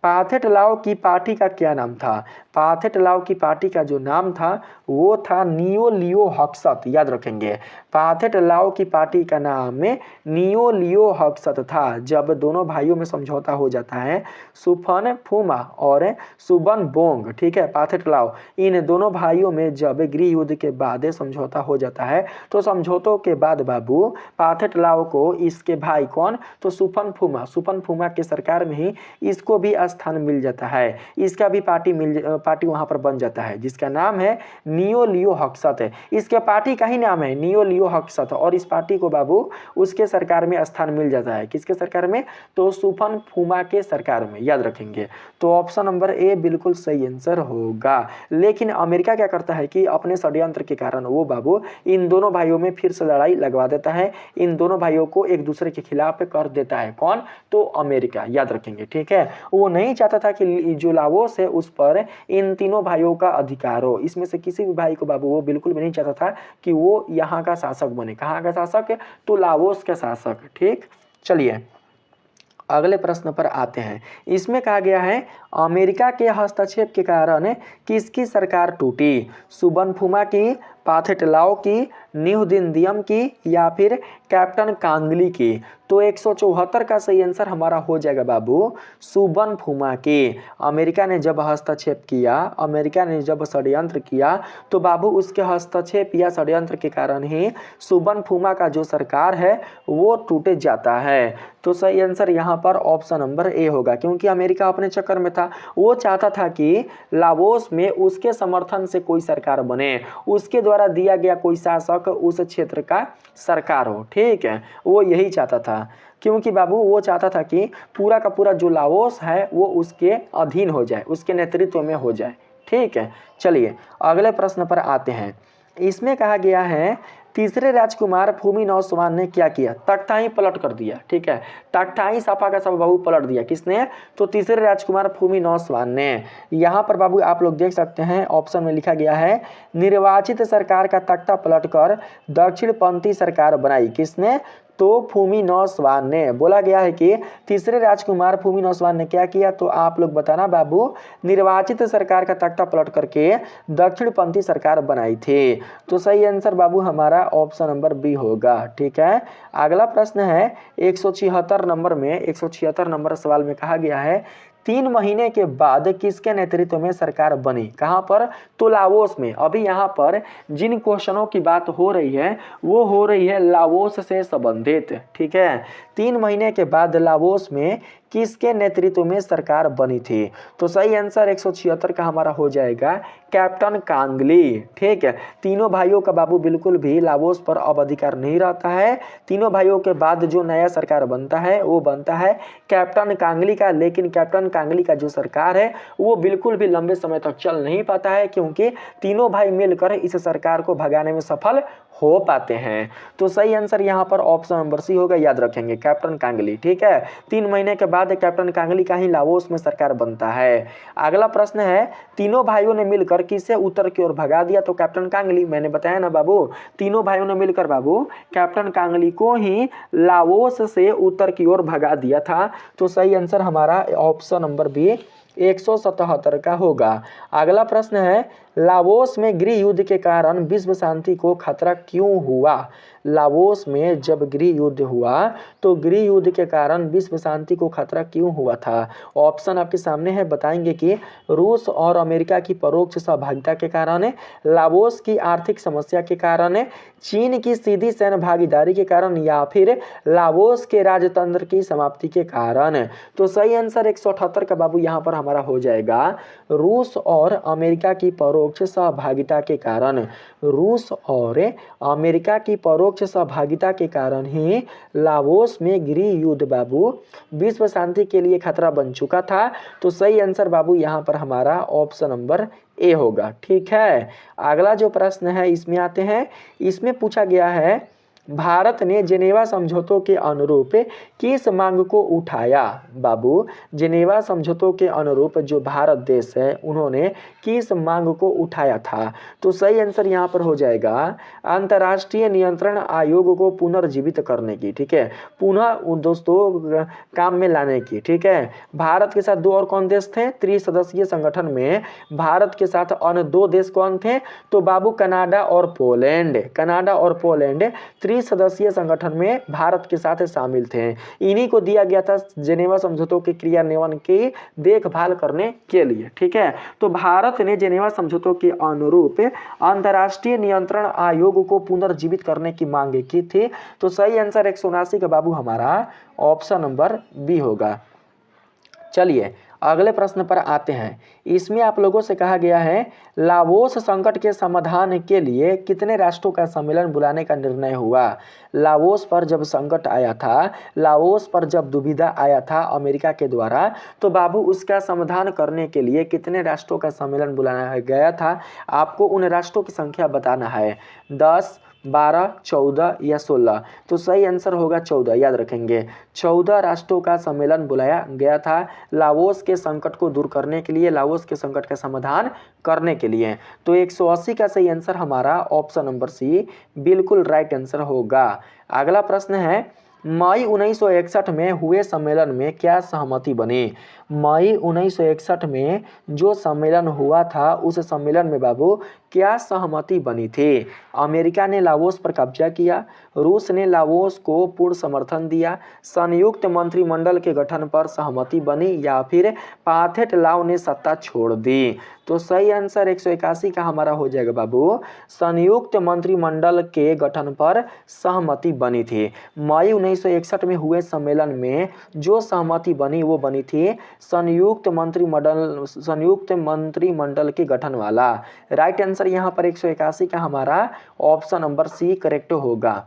S1: पाथेट लाओ की पार्टी का क्या नाम था? पाथेट लाओ की पार्टी का जो नाम था वो था नियो लियो हक्सत। याद रखेंगे, पाथेट लाओ की पार्टी का नाम नियो लियो हक्सत था। जब दोनों भाइयों में समझौता हो जाता है, सुफनफुमा और सुबनबोंग, ठीक है, पाथेट लाओ, इन दोनों भाइयों में जब गृह युद्ध के बाद समझौता हो जाता है, तो समझौतों के बाद बाबू पाथेट लाओ को इसके भाई कौन? तो सुफनफुमा के सरकार में ही इसको भी स्थान मिल जाता है, इसका भी पार्टी वहाँ पर बन जाता है, जिसका नाम है नियो लियो हक्सत है। इसके पार्टी का ही नाम है नियो लियो हक्सत, और इस पार्टी को बाबू उसके सरकार में स्थान मिल जाता है। किसके सरकार में? तो सुफन फुमा के सरकार में, याद रखेंगे। तो ऑप्शन नंबर ए बिल्कुल सही आंसर होगा। लेकिन अमेरिका क्या करता है कि अपने षड्यंत्र के कारण वो बाबू इन दोनों भाइयों में फिर से लड़ाई लगवा देता है, इन दोनों भाइयों को एक दूसरे के खिलाफ कर देता है। कौन? तो अमेरिका, याद रखेंगे, ठीक है। वो नहीं चाहता था कि जो लाओस है उस पर इन तीनों भाइयों का अधिकार हो, इसमें से किसी भी भाई को बाबू वो बिल्कुल भी नहीं चाहता था कि वो यहाँ का शासक बने। कहाँ का शासक? तो लाओस का शासक, ठीक। चलिए अगले प्रश्न पर आते हैं। इसमें कहा गया है अमेरिका के हस्तक्षेप के कारण किसकी सरकार टूटी? सुबनफुमा की, पाथेटलाओ की, न्यू दिनदियम की, या फिर कैप्टन कांगली की? तो 174 का सही आंसर हमारा हो जाएगा बाबू सुबनफुमा की। अमेरिका ने जब हस्तक्षेप किया, अमेरिका ने जब षड्यंत्र किया, तो बाबू उसके हस्तक्षेप या षड्यंत्र के कारण ही सुबनफुमा का जो सरकार है वो टूट जाता है। तो सही आंसर यहाँ पर ऑप्शन नंबर ए होगा, क्योंकि अमेरिका अपने चक्कर में था। वो चाहता था कि लाओस में उसके समर्थन से कोई सरकार बने, उसके द्वारा दिया गया कोई शासक उस क्षेत्र का सरकार हो, ठीक है। वो यही चाहता था, क्योंकि बाबू वो चाहता था कि पूरा का पूरा जो लाओस है वो उसके अधीन हो जाए, उसके नेतृत्व में हो जाए, ठीक है। चलिए अगले प्रश्न पर आते हैं। इसमें कहा गया है तीसरे राजकुमार फूमीनौसवान ने क्या किया? तख्ता ही पलट कर दिया, ठीक है। तख्ता ही सपा का सब बाबू पलट दिया। किसने? तो तीसरे राजकुमार फूमीनौसवान ने। यहाँ पर बाबू आप लोग देख सकते हैं ऑप्शन में लिखा गया है निर्वाचित सरकार का तख्ता पलटकर दक्षिणपंथी सरकार बनाई। किसने? तो फूमीनौसवान ने। बोला गया है कि तीसरे राजकुमार फूमीनौसवान ने क्या किया? तो आप लोग बताना बाबू, निर्वाचित सरकार का तख्ता पलट करके दक्षिणपंथी सरकार बनाई थी। तो सही आंसर बाबू हमारा ऑप्शन नंबर बी होगा, ठीक है। अगला प्रश्न है 176 नंबर में, 176 नंबर सवाल में कहा गया है 3 महीने के बाद किसके नेतृत्व में सरकार बनी? कहाँ पर? तो लाओस में। अभी यहाँ पर जिन क्वेश्चनों की बात हो रही है वो हो रही है लाओस से संबंधित, ठीक है। 3 महीने के बाद लाओस में किसके नेतृत्व में सरकार बनी थी? तो सही आंसर 176 का हमारा हो जाएगा कैप्टन कांगली, ठीक है। तीनों भाइयों का बाबू बिल्कुल भी लाओस पर अब अधिकार नहीं रहता है। तीनों भाइयों के बाद जो नया सरकार बनता है वो बनता है कैप्टन कांगली का। लेकिन कैप्टन कांगली का जो सरकार है वो बिल्कुल भी लंबे समय तक चल नहीं पाता है, क्योंकि तीनों भाई मिलकर इस सरकार को भगाने में सफल हो पाते हैं। तो सही आंसर यहाँ पर ऑप्शन नंबर सी होगा, याद रखेंगे, कैप्टन कांगली, ठीक है। 3 महीने के बाद कैप्टन कांगली का ही लाओस में सरकार बनता है। अगला प्रश्न है तीनों भाइयों ने मिलकर किसे उत्तर की ओर भगा दिया? तो कैप्टन कांगली। मैंने बताया ना बाबू, तीनों भाइयों ने मिलकर बाबू कैप्टन कांगली को ही लाओस से उत्तर की ओर भगा दिया था। तो सही आंसर हमारा ऑप्शन नंबर बी 177 का होगा। अगला प्रश्न है लाओस में गृह युद्ध के कारण विश्व शांति को खतरा क्यों हुआ? लाओस में जब गृह युद्ध हुआ तो गृह युद्ध के कारण विश्व शांति को खतरा क्यों हुआ था? ऑप्शन आपके सामने है, बताएंगे कि रूस और अमेरिका की परोक्ष सहभागिता के कारण, लाओस की आर्थिक समस्या के कारण, चीन की सीधी सैन्य भागीदारी के कारण, या फिर लाओस के राजतंत्र की समाप्ति के कारण। तो सही आंसर 178 का बाबू यहाँ पर हमारा हो जाएगा रूस और अमेरिका की परोक्ष सहभागिता के कारण। रूस और अमेरिका की परोक्ष सहभागिता के कारण ही लाओस में गृह युद्ध बाबू विश्व शांति के लिए खतरा बन चुका था। तो सही आंसर बाबू यहाँ पर हमारा ऑप्शन नंबर ए होगा, ठीक है। अगला जो प्रश्न है इसमें आते हैं। इसमें पूछा गया है भारत ने जेनेवा समझौतों के अनुरूप किस मांग को उठाया? बाबू जेनेवा समझौतों के अनुरूप जो भारत देश है उन्होंने किस मांग को उठाया था? तो सही आंसर यहाँ पर हो जाएगा अंतर्राष्ट्रीय नियंत्रण आयोग को पुनर्जीवित करने की, ठीक है, पुनः दोस्तों काम में लाने की, ठीक है। भारत के साथ 2 और कौन देश थे? त्रिसदस्यीय संगठन में भारत के साथ अन्य 2 देश कौन थे? तो बाबू कनाडा और पोलैंड। कनाडा और पोलैंड त्रिसदस्यीय संगठन में भारत के साथ शामिल थे। इन्हीं को दिया गया था जेनेवा समझौतों के क्रियान्वयन की देखभाल करने के लिए, ठीक है। तो भारत ने जेनेवा समझौतों के अनुरूप अंतर्राष्ट्रीय नियंत्रण आयोग को पुनर्जीवित करने की मांग की थी। तो सही आंसर 179 का बाबू हमारा ऑप्शन नंबर बी होगा। चलिए अगले प्रश्न पर आते हैं। इसमें आप लोगों से कहा गया है लाओस संकट के समाधान के लिए कितने राष्ट्रों का सम्मेलन बुलाने का निर्णय हुआ। लाओस पर जब संकट आया था, लाओस पर जब दुविधा आया था अमेरिका के द्वारा, तो बाबू उसका समाधान करने के लिए कितने राष्ट्रों का सम्मेलन बुलाया गया था। आपको उन राष्ट्रों की संख्या बताना है, 10, 12, 14 या 16। तो सही आंसर होगा 14, याद रखेंगे। 14 राष्ट्रों का सम्मेलन बुलाया गया था लाओस के संकट को दूर करने के लिए, लाओस के संकट का समाधान करने के लिए। तो 180 का सही आंसर हमारा ऑप्शन नंबर सी बिल्कुल राइट आंसर होगा। अगला प्रश्न है, मई 1961 में हुए सम्मेलन में क्या सहमति बनी। मई 1961 में जो सम्मेलन हुआ था उस सम्मेलन में बाबू क्या सहमति बनी थी। अमेरिका ने लाओस पर कब्जा किया, रूस ने लाओस को पूर्ण समर्थन दिया, संयुक्त मंत्रिमंडल के गठन पर सहमति बनी, या फिर पाथेट लाओ ने सत्ता छोड़ दी। तो सही आंसर 181 का हमारा हो जाएगा बाबू, संयुक्त मंत्रिमंडल के गठन पर सहमति बनी थी। मई 1961 में हुए सम्मेलन में जो सहमति बनी वो बनी थी संयुक्त मंत्रिमंडल के गठन वाला। राइट आंसर यहाँ पर 181 का हमारा ऑप्शन नंबर सी करेक्ट होगा।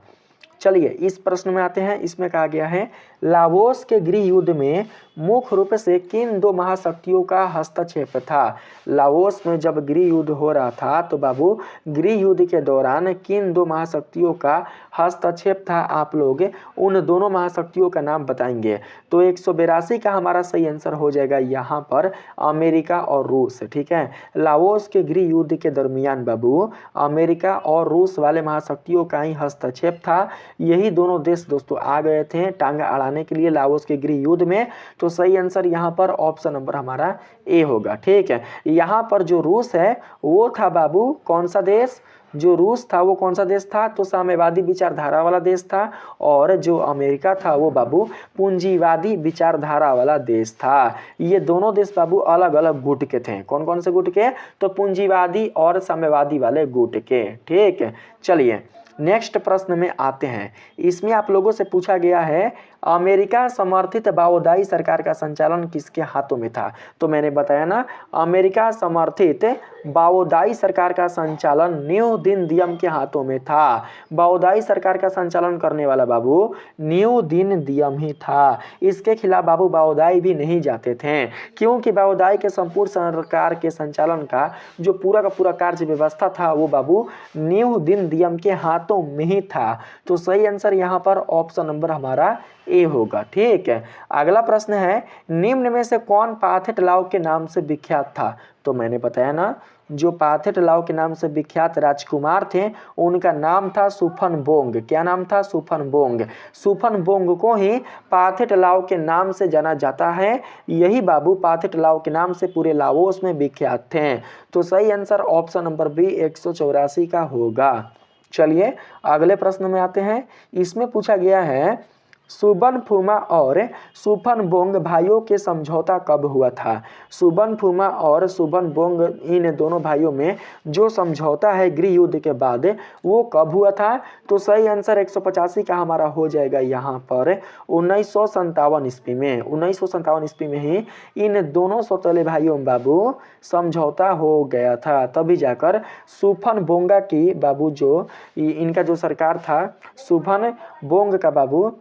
S1: चलिए इस प्रश्न में आते हैं। इसमें कहा गया है लाओस के गृह युद्ध में मुख्य रूप से किन दो महाशक्तियों का हस्तक्षेप था। लाओस में जब गृह युद्ध हो रहा था तो बाबू गृह युद्ध के दौरान किन दो महाशक्तियों का हस्तक्षेप था, आप लोग उन दोनों महाशक्तियों का नाम बताएंगे। तो 182 का हमारा सही आंसर हो जाएगा यहाँ पर अमेरिका और रूस। ठीक है, लाओस के गृह युद्ध के दरमियान बाबू अमेरिका और रूस वाले महाशक्तियों का ही हस्तक्षेप था। यही दोनों देश दोस्तों आ गए थे टांगा अड़ाने के लिए लाओस के गृह युद्ध में। तो सही आंसर यहाँ पर ऑप्शन नंबर हमारा ए होगा। ठीक है, यहाँ पर जो रूस है वो था बाबू कौन सा देश, जो रूस था वो कौन सा देश था, तो साम्यवादी विचारधारा वाला देश था। और जो अमेरिका था वो बाबू पूंजीवादी विचारधारा वाला देश था। ये दोनों देश बाबू अलग अलग गुट के थे। कौन कौन से गुट के, तो पूंजीवादी और साम्यवादी वाले गुट के। ठीक है, चलिए नेक्स्ट प्रश्न में आते हैं। इसमें आप लोगों से पूछा गया है अमेरिका समर्थित बाओदाई सरकार का संचालन किसके हाथों में था। तो मैंने बताया ना, अमेरिका समर्थित बाओदाई सरकार का संचालन न्यू दिन दियम के हाथों में था। बाओदाई सरकार का संचालन करने वाला बाबू न्यू दिन दियम ही था। इसके खिलाफ बाबू बाओदाई भी नहीं जाते थे, क्योंकि बाओदाई के संपूर्ण सरकार के संचालन का जो पूरा का पूरा कार्य व्यवस्था था वो बाबू न्यू दिन दियम के हाथों में ही था। तो सही आंसर यहाँ पर ऑप्शन नंबर हमारा ए होगा। ठीक है, अगला प्रश्न है निम्न में से कौन पाथेट लाओ के नाम से विख्यात था। तो मैंने बताया ना, जो पाथेट लाओ के नाम से विख्यात राजकुमार थे उनका नाम था सुफनबोंग। क्या नाम था, सुफनबोंग। सुफनबोंग को ही पाथेट लाओ के नाम से जाना जाता है। यही बाबू पाथेट लाओ के नाम से पूरे लाओस में विख्यात थे। तो सही आंसर ऑप्शन नंबर बी 184 का होगा। चलिए अगले प्रश्न में आते हैं। इसमें पूछा गया है सुबनफुमा और सुफनबोंग भाइयों के समझौता कब हुआ था। सुबनफुमा और सुबनबोंग इन दोनों भाइयों में जो समझौता है गृह युद्ध के बाद वो कब हुआ था। तो सही आंसर 185 का हमारा हो जाएगा यहाँ पर 1957 ईस्वी में। 1957 ईस्वी में ही इन दोनों सौतेले भाइयों में बाबू समझौता हो गया था। तभी जाकर सुफनबोंगा की बाबू जो इनका जो सरकार था, सुफनबोंग का बाबू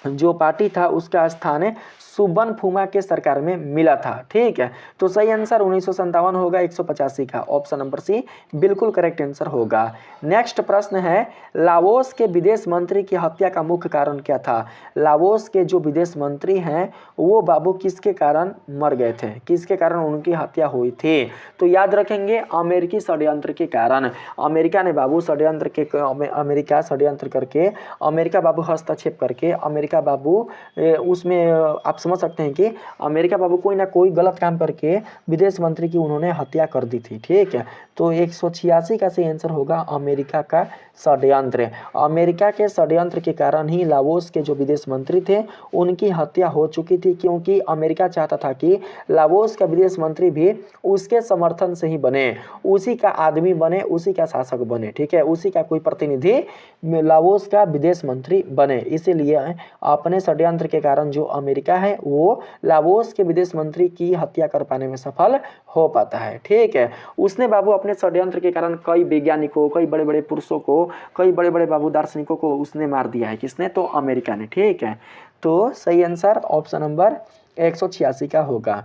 S1: जो पार्टी था उसका स्थान सुबनफुमा के सरकार में मिला था। ठीक है, तो सही आंसर 1957 होगा 185 का। ऑप्शन नंबर सी बिल्कुल करेक्ट आंसर होगा। नेक्स्ट प्रश्न है लाओस के विदेश मंत्री की हत्या का मुख्य कारण क्या था। लाओस के जो विदेश मंत्री हैं वो बाबू किसके कारण मर गए थे, किसके कारण उनकी हत्या हुई थी। तो याद रखेंगे अमेरिकी षड्यंत्र के कारण। अमेरिका ने बाबू अमेरिका षड्यंत्र करके, अमेरिका बाबू हस्तक्षेप करके, अमेरिका बाबू उसमें आप समझ सकते हैं कि अमेरिका बाबू कोई ना कोई गलत काम करके विदेश मंत्री की उन्होंने हत्या कर दी थी। ठीक है, तो 186 का सही आंसर होगा अमेरिका का षड्यंत्र। अमेरिका के षड्यंत्र के कारण ही लाओस के जो विदेश मंत्री थे उनकी हत्या हो चुकी थी, क्योंकि अमेरिका चाहता था कि लाओस का विदेश मंत्री भी उसके समर्थन से ही बने, उसी का आदमी बने, उसी का शासक बने। ठीक है, उसी का कोई प्रतिनिधि लाओस का विदेश मंत्री बने। इसीलिए अपने षड्यंत्र के कारण जो अमेरिका है है वो लाओस के विदेश मंत्री की हत्या कर पाने में सफल हो पाता है। ठीक है, उसने बाबू अपने षड्यंत्र के कारण कई वैज्ञानिकों, कई बड़े बड़े पुरुषों को, कई बड़े बड़े बाबू दार्शनिकों को उसने मार दिया है। किसने? तो अमेरिका ने। ठीक है, तो सही आंसर ऑप्शन नंबर 186 का होगा।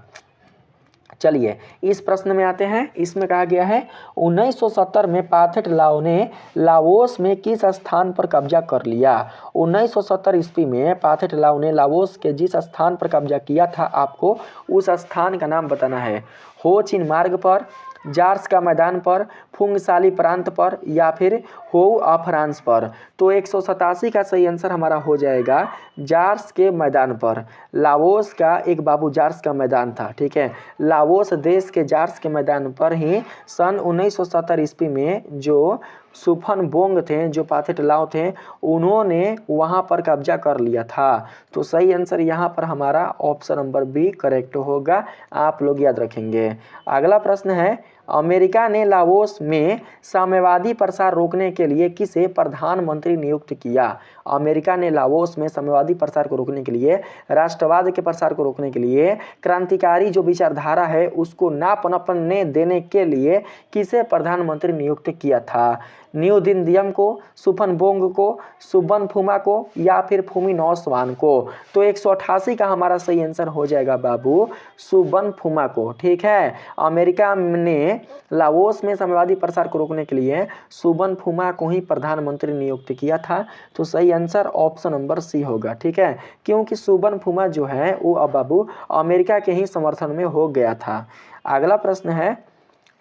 S1: चलिए इस प्रश्न में आते हैं। इसमें कहा गया है 1970 में पाथेट लाओ ने लाओस में किस स्थान पर कब्जा कर लिया? 1970 ईस्वी में पाथेट लाओ ने लाओस के जिस स्थान पर कब्जा किया था, आपको उस स्थान का नाम बताना है। हो चिन मार्ग पर, जार्स का मैदान पर, फुंगसाली प्रांत पर, या फिर हो फ्रांस पर। तो 187 का सही आंसर हमारा हो जाएगा जार्स के मैदान पर। लाओस का एक बाबू जार्स का मैदान था। ठीक है, लाओस देश के जार्स के मैदान पर ही सन 1970 ईस्वी में जो सुफनबोंग थे, जो पाथेट लाओ थे, उन्होंने वहां पर कब्जा कर लिया था। तो सही आंसर यहाँ पर हमारा ऑप्शन नंबर बी करेक्ट होगा। आप लोग याद रखेंगे। अगला प्रश्न है, अमेरिका ने लाओस में साम्यवादी प्रसार रोकने के लिए किसे प्रधानमंत्री नियुक्त किया? अमेरिका ने लाओस में साम्यवादी प्रसार को रोकने के लिए, राष्ट्रवाद के प्रसार को रोकने के लिए, क्रांतिकारी जो विचारधारा है उसको ना पनपने देने के लिए किसे प्रधानमंत्री नियुक्त किया था? न्यू दिनदियम को, सुफनबोंग को, सुबनफुमा को, या फिर फुमिनोसवान को? तो 188 का हमारा सही आंसर हो जाएगा बाबू सुबनफुमा को। ठीक है, अमेरिका ने लाओस में साम्यवादी प्रसार को रोकने के लिए सुबनफुमा को ही प्रधानमंत्री नियुक्त किया था। तो सही आंसर ऑप्शन नंबर सी होगा। ठीक है, क्योंकि सुबनफुमा जो है वो अब बाबू अमेरिका के ही समर्थन में हो गया था। अगला प्रश्न है,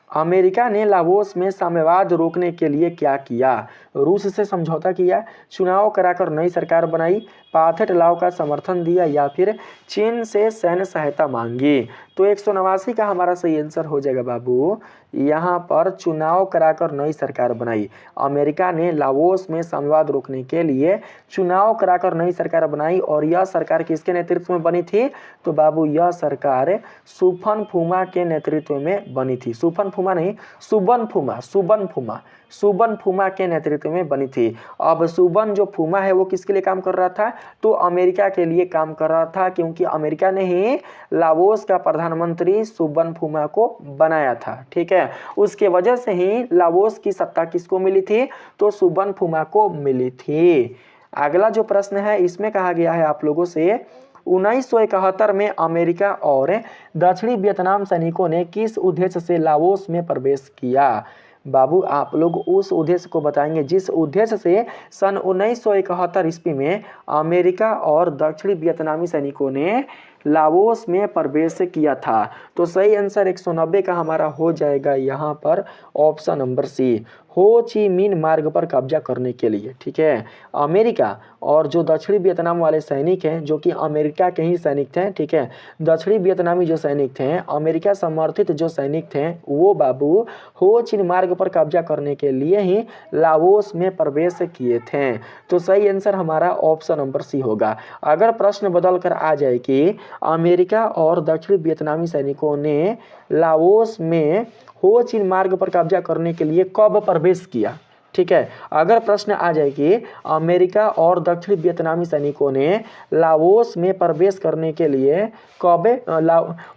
S1: अमेरिका ने लाओस में साम्यवाद रोकने के लिए क्या किया? रूस से समझौता किया, चुनाव कराकर नई सरकार बनाई, पाथेट लाओ का समर्थन दिया, या फिर चीन से सैन्य सहायता मांगी? तो 189 का हमारा सही आंसर हो जाएगा बाबू यहाँ पर चुनाव कराकर नई सरकार बनाई। अमेरिका ने लाओस में साम्यवाद रोकने के लिए चुनाव कराकर नई सरकार बनाई, और यह सरकार किसके नेतृत्व में बनी थी? तो बाबू यह सरकार सुफनफुमा के नेतृत्व में बनी थी। सुफनफुमा नहीं, सुबनफुमा, सुबनफुमा, सुबनफुमा के नेतृत्व में बनी थी। अब सुबन जो फुमा है वो किसके लिए काम कर रहा था? तो अमेरिका के लिए काम कर रहा था, क्योंकि अमेरिका ने ही लाओस का प्रधानमंत्री सुबनफुमा को बनाया था। ठीक है, उसके वजह से ही लाओस की सत्ता किसको मिली थी? तो सुबनफुमा को मिली थी। अगला जो प्रश्न है इसमें कहा गया है आप लोगों से 1971 में अमेरिका और दक्षिणी वियतनाम सैनिकों ने किस उद्देश्य से लाओस में प्रवेश किया? बाबू आप लोग उस उद्देश्य को बताएंगे जिस उद्देश्य से सन 1971 ईस्वी में अमेरिका और दक्षिणी वियतनामी सैनिकों ने लाओस में प्रवेश किया था। तो सही आंसर 190 का हमारा हो जाएगा यहाँ पर ऑप्शन नंबर सी, हो ची मिन मार्ग पर कब्जा करने के लिए। ठीक है, अमेरिका और जो दक्षिणी वियतनाम वाले सैनिक हैं, जो कि अमेरिका के ही सैनिक थे। ठीक है, दक्षिणी वियतनामी जो सैनिक थे, अमेरिका समर्थित जो सैनिक थे, वो बाबू हो चिन मार्ग पर कब्जा करने के लिए ही लाओस में प्रवेश किए थे। तो सही आंसर हमारा ऑप्शन नंबर सी होगा। अगर प्रश्न बदल कर आ जाए कि अमेरिका और दक्षिणी वियतनामी सैनिकों ने लाओस में हो चिन मार्ग पर कब्जा करने के लिए कब प्रवेश किया? ठीक है, अगर प्रश्न आ जाए कि अमेरिका और दक्षिणी वियतनामी सैनिकों ने लाओस में प्रवेश करने के लिए कब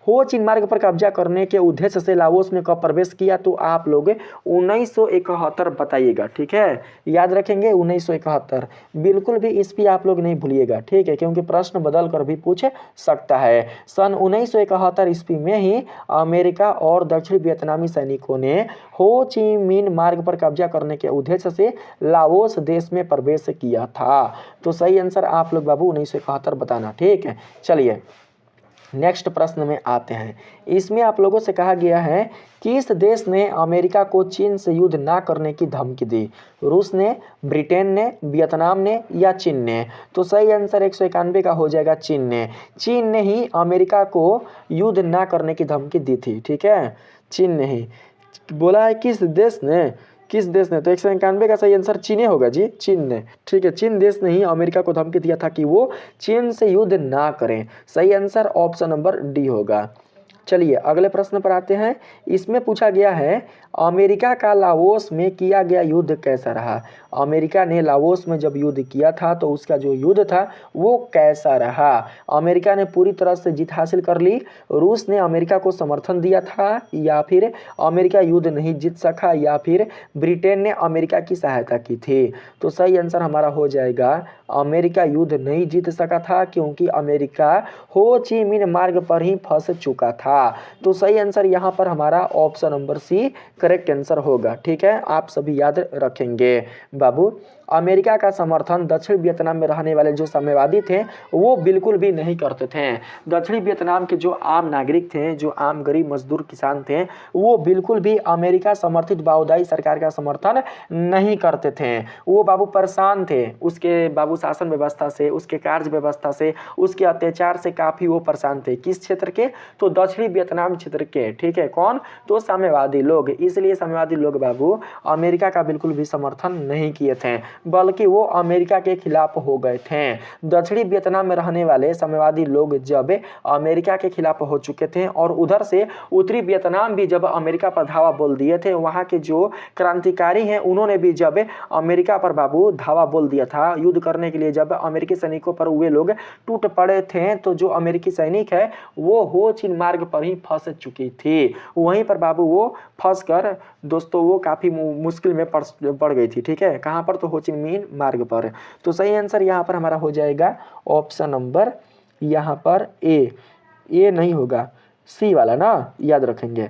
S1: हो चिन मार्ग पर कब्जा करने के उद्देश्य से लाओस में कब प्रवेश किया, तो आप लोग 1971 बताइएगा। ठीक है, याद रखेंगे 1971, बिल्कुल भी ईस्वी आप लोग नहीं भूलिएगा। ठीक है, क्योंकि प्रश्न बदल कर भी पूछ सकता है। सन 1971 ईस्वी में ही अमेरिका और दक्षिणी वियतनामी सैनिकों ने हो ची मिन मार्ग पर कब्जा करने के उद्देश्य से लाओस देश में प्रवेश किया था। तो सही आंसर आप लोग बाबू 1971 बताना। ठीक है, चलिए नेक्स्ट प्रश्न में आते हैं। इसमें आप लोगों से कहा गया है किस देश ने अमेरिका को चीन से युद्ध ना करने की धमकी दी? रूस ने, ब्रिटेन ने, वियतनाम ने, या चीन ने? तो सही आंसर 191 का हो जाएगा चीन ने। चीन ने ही अमेरिका को युद्ध ना करने की धमकी दी थी। ठीक है, चीन ने ही बोला है। किस देश ने? किस देश ने? तो 191 का सही आंसर चीन होगा जी, चीन ने। ठीक है, चीन देश ने ही अमेरिका को धमकी दिया था कि वो चीन से युद्ध ना करें। सही आंसर ऑप्शन नंबर डी होगा। चलिए अगले प्रश्न पर आते हैं। इसमें पूछा गया है अमेरिका का लाओस में किया गया युद्ध कैसा रहा। अमेरिका ने लाओस में जब युद्ध किया था तो उसका जो युद्ध था वो कैसा रहा। अमेरिका ने पूरी तरह से जीत हासिल कर ली, रूस ने अमेरिका को समर्थन दिया था, या फिर अमेरिका युद्ध नहीं जीत सका, या फिर ब्रिटेन ने अमेरिका की सहायता की थी। तो सही आंसर हमारा हो जाएगा अमेरिका युद्ध नहीं जीत सका था, क्योंकि अमेरिका हो ची मिन्ह मार्ग पर ही फंस चुका था। तो सही आंसर यहाँ पर हमारा option number C correct answer होगा। ठीक है, आप सभी याद रखेंगे बाबू। अमेरिका का समर्थन दक्षिण वियतनाम में रहने वाले जो साम्यवादी थे वो बिल्कुल भी नहीं करते थे। दक्षिण वियतनाम के जो आम नागरिक थे, जो आम गरीब मजदूर किसान थे, वो बिल्कुल भी अमेरिका समर्थित बाओदाई सरकार का समर्थन नहीं करते थे। वो बाबू परेशान थे उसके बाबू शासन व्यवस्था से, उसके कार्य व्यवस्था से, उसके अत्याचार से काफ़ी वो परेशान थे। किस क्षेत्र के? तो दक्षिणी वियतनाम क्षेत्र के। ठीक है, कौन? तो साम्यवादी लोग। इसलिए साम्यवादी लोग बाबू अमेरिका का बिल्कुल भी समर्थन नहीं किए थे, बल्कि वो अमेरिका के खिलाफ हो गए थे। दक्षिणी वियतनाम में रहने वाले साम्यवादी लोग जब अमेरिका के खिलाफ हो चुके थे और उधर से उत्तरी वियतनाम भी जब अमेरिका पर धावा बोल दिए थे, वहाँ के जो क्रांतिकारी हैं उन्होंने भी जब अमेरिका पर बाबू धावा बोल दिया था युद्ध करने के लिए, जब अमेरिकी सैनिकों पर वे लोग टूट पड़े थे, तो जो अमेरिकी सैनिक है वो हो चीन मार्ग पर ही फंस चुकी थी। वहीं पर बाबू वो फंस कर दोस्तों वो काफ़ी मुश्किल में पड़ गई थी। ठीक है, कहाँ पर? तो हो चीन मिन्ह मार्ग पर। तो सही आंसर यहाँ पर हमारा हो जाएगा ऑप्शन नंबर यहाँ पर ए नहीं होगा, सी वाला ना, याद रखेंगे।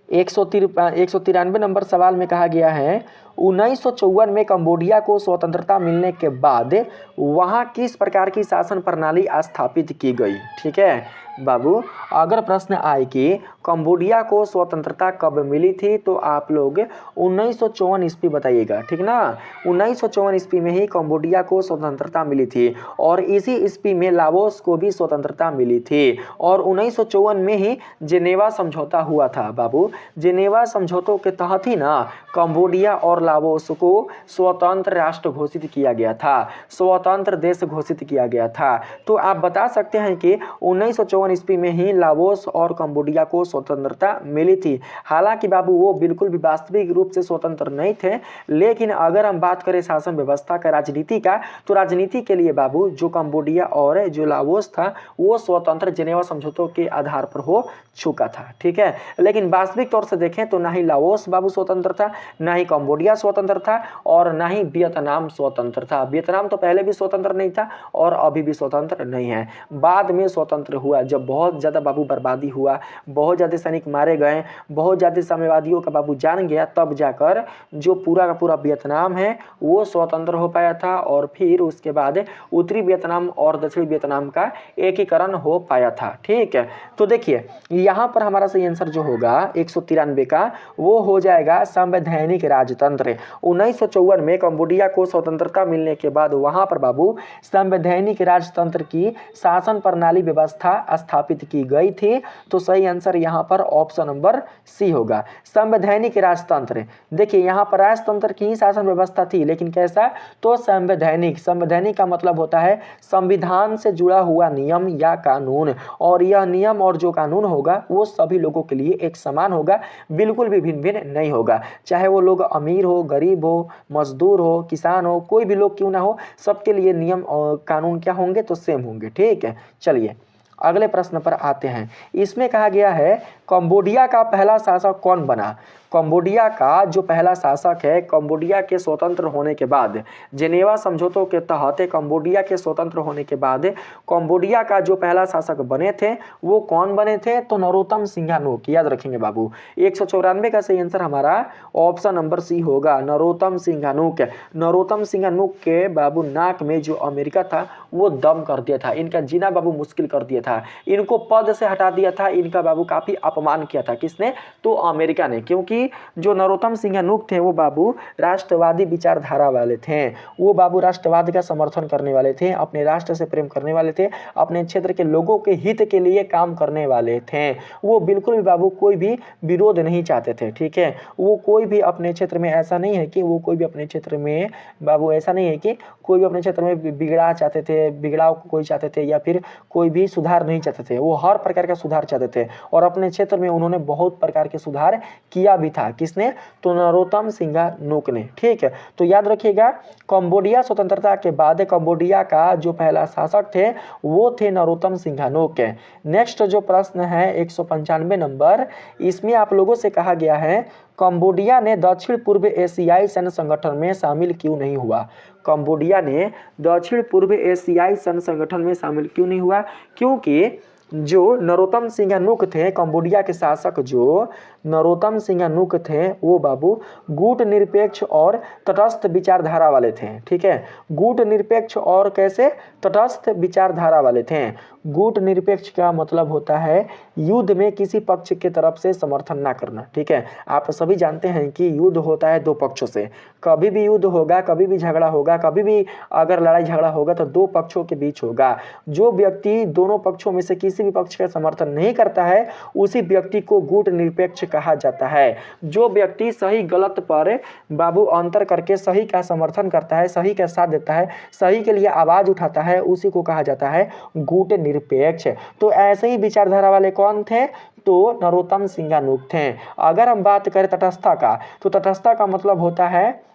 S1: 193 नंबर सवाल में कहा गया है 1954 में कंबोडिया को स्वतंत्रता मिलने के बाद वहां किस प्रकार की शासन प्रणाली स्थापित की गई। ठीक है बाबू, अगर प्रश्न आए कि कंबोडिया को स्वतंत्रता कब मिली थी, तो आप लोग 1954 ईस्वी बताइएगा। ठीक ना, 1954 ईस्वी में ही कंबोडिया को स्वतंत्रता मिली थी, और इसी ईस्वी में लाओस को भी स्वतंत्रता मिली थी, और 1954 में ही जेनेवा समझौता हुआ था बाबू। जेनेवा समझौतों के तहत ही ना कंबोडिया और लाओस को स्वतंत्र राष्ट्र घोषित किया गया था, स्वतंत्र देश घोषित किया गया था। तो आप बता सकते हैं कि 1954 ईस्वी में ही लाओस और कंबोडिया को स्वतंत्रता मिली थी। हालांकि बाबू वो बिल्कुल भी वास्तविक रूप से स्वतंत्र नहीं थे, लेकिन अगर हम बात करें शासन व्यवस्था का, राजनीति का, तो राजनीति के लिए बाबू जो कंबोडिया और जो लाओस था वो स्वतंत्र जेनेवा समझौतों के आधार पर हो चुका था। ठीक है, लेकिन वास्तविक तौर से देखें तो ना ही लाओस बाबू स्वतंत्र था, ना ही कंबोडिया स्वतंत्र था, और ना ही वियतनाम स्वतंत्र था। वियतनाम तो पहले भी स्वतंत्र नहीं था और अभी भी स्वतंत्र नहीं है, बाद में स्वतंत्र हुआ जब बहुत ज़्यादा बाबू बर्बादी हुआ, बहुत ज़्यादा सैनिक मारे गए, बहुत ज़्यादा साम्यवादियों का बाबू जान गया, तब जाकर जो पूरा का पूरा वियतनाम है वो स्वतंत्र हो पाया था, और फिर उसके बाद उत्तरी वियतनाम और दक्षिणी वियतनाम का एकीकरण हो पाया था। ठीक है, तो देखिए यहाँ पर हमारा सही आंसर जो होगा 193 का वो हो जाएगा संवैधानिक राजतंत्र। 1954 में कंबोडिया को स्वतंत्रता मिलने के बाद वहां पर बाबू संवैधानिक राजतंत्र की शासन प्रणाली व्यवस्था स्थापित की गई थी। तो सही आंसर यहाँ पर ऑप्शन नंबर सी होगा, संवैधानिक राजतंत्र। देखिए यहाँ पर राजतंत्र की शासन व्यवस्था थी, लेकिन कैसा? तो संवैधानिक। संवैधानिक का मतलब होता है संविधान से जुड़ा हुआ नियम या कानून, और यह नियम और जो कानून होगा वो सभी लोगों के लिए एक समान होगा, बिल्कुल भी भिन्न भिन्न नहीं होगा। चाहे वो लोग अमीर हो, गरीब हो, मजदूर हो, किसान हो, कोई भी लोग क्यों ना हो, सबके लिए नियम और कानून क्या होंगे? तो सेम होंगे। ठीक है, चलिए अगले प्रश्न पर आते हैं। इसमें कहा गया है कंबोडिया का पहला शासक कौन बना। कंबोडिया का जो पहला शासक है, कंबोडिया के स्वतंत्र होने के बाद, जेनेवा समझौतों के तहत कंबोडिया के स्वतंत्र होने के बाद कंबोडिया का जो पहला शासक बने थे वो कौन बने थे? तो नरोत्तम सिंघानुक। याद रखेंगे बाबू, 194 का सही आंसर हमारा ऑप्शन नंबर सी होगा, नरोत्तम सिंघानुक। नरोत्तम सिंघानुक के बाबू नाक में जो अमेरिका था वो दम कर दिया था, इनका जीना बाबू मुश्किल कर दिया था, इनको पद से हटा दिया था, इनका बाबू काफी अपमान किया था। किसने? तो अमेरिका ने, क्योंकि जो नरोत्तम सिंह नूक थे वो बाबू राष्ट्रवादी विचारधारा वाले थे। वो बाबू राष्ट्रवाद का समर्थन करने वाले थे, अपने राष्ट्र से प्रेम करने वाले थे, अपने क्षेत्र के लोगों के हित के लिए काम करने वाले थे। वो बिल्कुल भी बाबू कोई भी विरोध नहीं चाहते थे। ठीक है, वो कोई भी अपने क्षेत्र में ऐसा नहीं है कि वो कोई भी अपने क्षेत्र में बाबू ऐसा नहीं है कि कोई भी अपने क्षेत्र में बिगड़ा चाहते थे, बिगड़ाव को कोई चाहते थे या फिर कोई भी सुधार नहीं चाहते थे। वो हर प्रकार का सुधार चाहते थे और अपने क्षेत्र में उन्होंने बहुत प्रकार के सुधार किया भी था। किसने? तो नरोत्तम सिंह नूक ने। ठीक है, तो याद रखिएगा कंबोडिया स्वतंत्रता के बाद कंबोडिया का जो पहला शासक थे वो थे नरोत्तम सिंह नूक। नेक्स्ट जो प्रश्न है 195 नंबर, इसमें आप लोगों से कहा गया है कंबोडिया ने दक्षिण पूर्व एशियाई सैन्य संगठन में शामिल क्यों नहीं हुआ? कंबोडिया ने दक्षिण पूर्व एशियाई सैन्य संगठन में शामिल क्यों नहीं हुआ? क्योंकि जो नरोत्तम सिंह नूक थे, कंबोडिया के शासक जो नरोत्तम सिंह नूक थे वो बाबू गुट निरपेक्ष और तटस्थ विचारधारा वाले थे। ठीक है, गुट निरपेक्ष और कैसे? तटस्थ विचारधारा वाले थे। गुट निरपेक्ष का मतलब होता है युद्ध में किसी पक्ष के तरफ से समर्थन ना करना। ठीक है, आप सभी जानते हैं कि युद्ध होता है दो पक्षों से। कभी भी युद्ध होगा, कभी भी झगड़ा होगा, कभी भी अगर लड़ाई झगड़ा होगा तो दो पक्षों के बीच होगा। जो व्यक्ति दोनों पक्षों में से किसी भी पक्ष का समर्थन नहीं करता है उसी व्यक्ति को गुट निरपेक्ष कहा जाता है। जो व्यक्ति सही गलत पर बाबू अंतर करके सही का समर्थन करता है, सही का साथ देता है, सही के लिए आवाज उठाता है, उसी को कहा जाता है गुट निरपेक्ष। तो ऐसे ही विचारधारा वाले कौन थे? तो नरोत्तम सिंह नूक थे। अगर हम बात करें तटस्थता का, तो तटस्थता का मतलब होता है,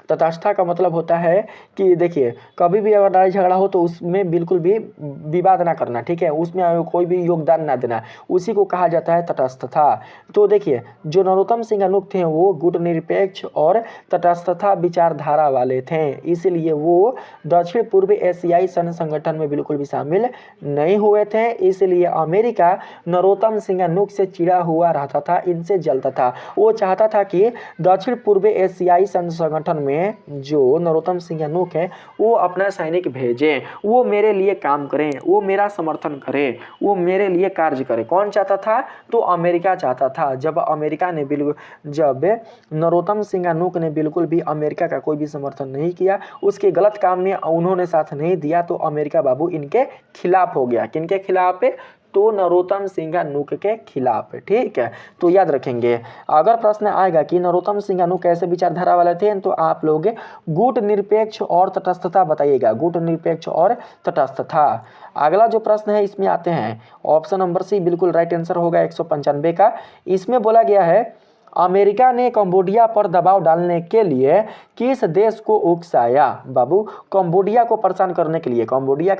S1: तटस्थता का मतलब होता है कि देखिए कभी भी अगर लड़ाई झगड़ा हो तो उसमें बिल्कुल भी विवाद ना करना। ठीक है, उसमें कोई भी योगदान ना देना, उसी को कहा जाता है तटस्थता। तो देखिए जो नरोत्तम सिंह नूक थे वो गुट निरपेक्ष और तटस्थता विचारधारा वाले थे, इसलिए वो दक्षिण पूर्व एशियाई सैन्य संगठन में बिल्कुल भी शामिल नहीं हुए थे। इसलिए अमेरिका नरोत्तम सिंह नूक से चिढ़ा हुआ रहता था, इनसे जलता था। वो चाहता था कि दक्षिण पूर्व एशियाई सैन्य संगठन में जो नरोत्तम सिंह नूक है वो अपना सैनिक भेजें, वो मेरे लिए काम करें, वो मेरा समर्थन करें, वो मेरे लिए कार्य करें। कौन चाहता था? तो अमेरिका चाहता था। जब अमेरिका ने जब नरोत्तम सिंह नूक ने बिल्कुल भी अमेरिका का कोई भी समर्थन नहीं किया, उसके गलत काम में उन्होंने साथ नहीं दिया, तो अमेरिका बाबू इनके खिलाफ हो गया। किनके खिलाफ? तो नरोत्तम सिंह नूक के खिलाफ। ठीक है, तो याद रखेंगे अगर प्रश्न आएगा कि नरोत्तम सिंह नूक कैसे विचारधारा वाले थे तो आप लोग गुट निरपेक्ष और तटस्थता बताइएगा, गुट निरपेक्ष और तटस्थता। अगला जो प्रश्न है इसमें आते हैं, ऑप्शन नंबर सी बिल्कुल राइट आंसर होगा 195 का। इसमें बोला गया है अमेरिका ने कंबोडिया पर दबाव डालने के लिए किस देश को उकसाया? बाबू कंबोडिया को परेशान करने के लिए, कंबोडिया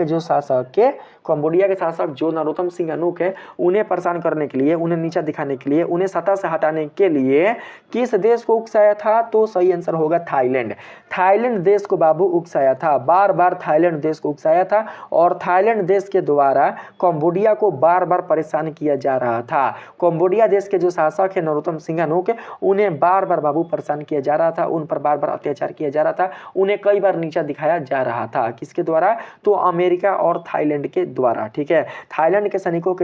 S1: के शासक जो नरोत्तम सिंह नूक है उन्हें परेशान करने के लिए, उन्हें नीचा दिखाने के लिए, उन्हें सत्ता से हटाने के लिए किस देश को उकसाया था? तो सही आंसर होगा थाईलैंड। थाईलैंड देश को बाबू उकसाया था, बार बार थाईलैंड देश को उकसाया था और थाईलैंड देश के द्वारा कंबोडिया को बार बार परेशान किया जा रहा था। कंबोडिया देश के जो शासक है नरोत्तम सिंह नूक, उन्हें बार बार बाबू परेशान किया जा रहा था, उन पर बार बार अत्याचार किया जा रहा था, उन्हें कई बार नीचा दिखाया जा रहा था। किसके द्वारा? तो अमेरिका और थाईलैंड के द्वारा। ठीक है, थाईलैंड के सैनिकों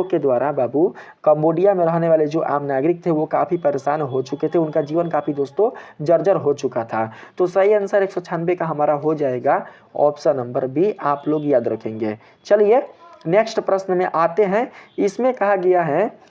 S1: के द्वारा बाबू कंबोडिया में रहने वाले जो आम नागरिक थे वो काफी परेशान हो चुके थे, उनका जीवन काफी दोस्तों जर्जर हो चुका था। तो सही आंसर 196 का हमारा हो जाएगा ऑप्शन नंबर बी, आप लोग याद रखेंगे। चलिए नेक्स्ट प्रश्न में आते हैं। इसमें कहा गया है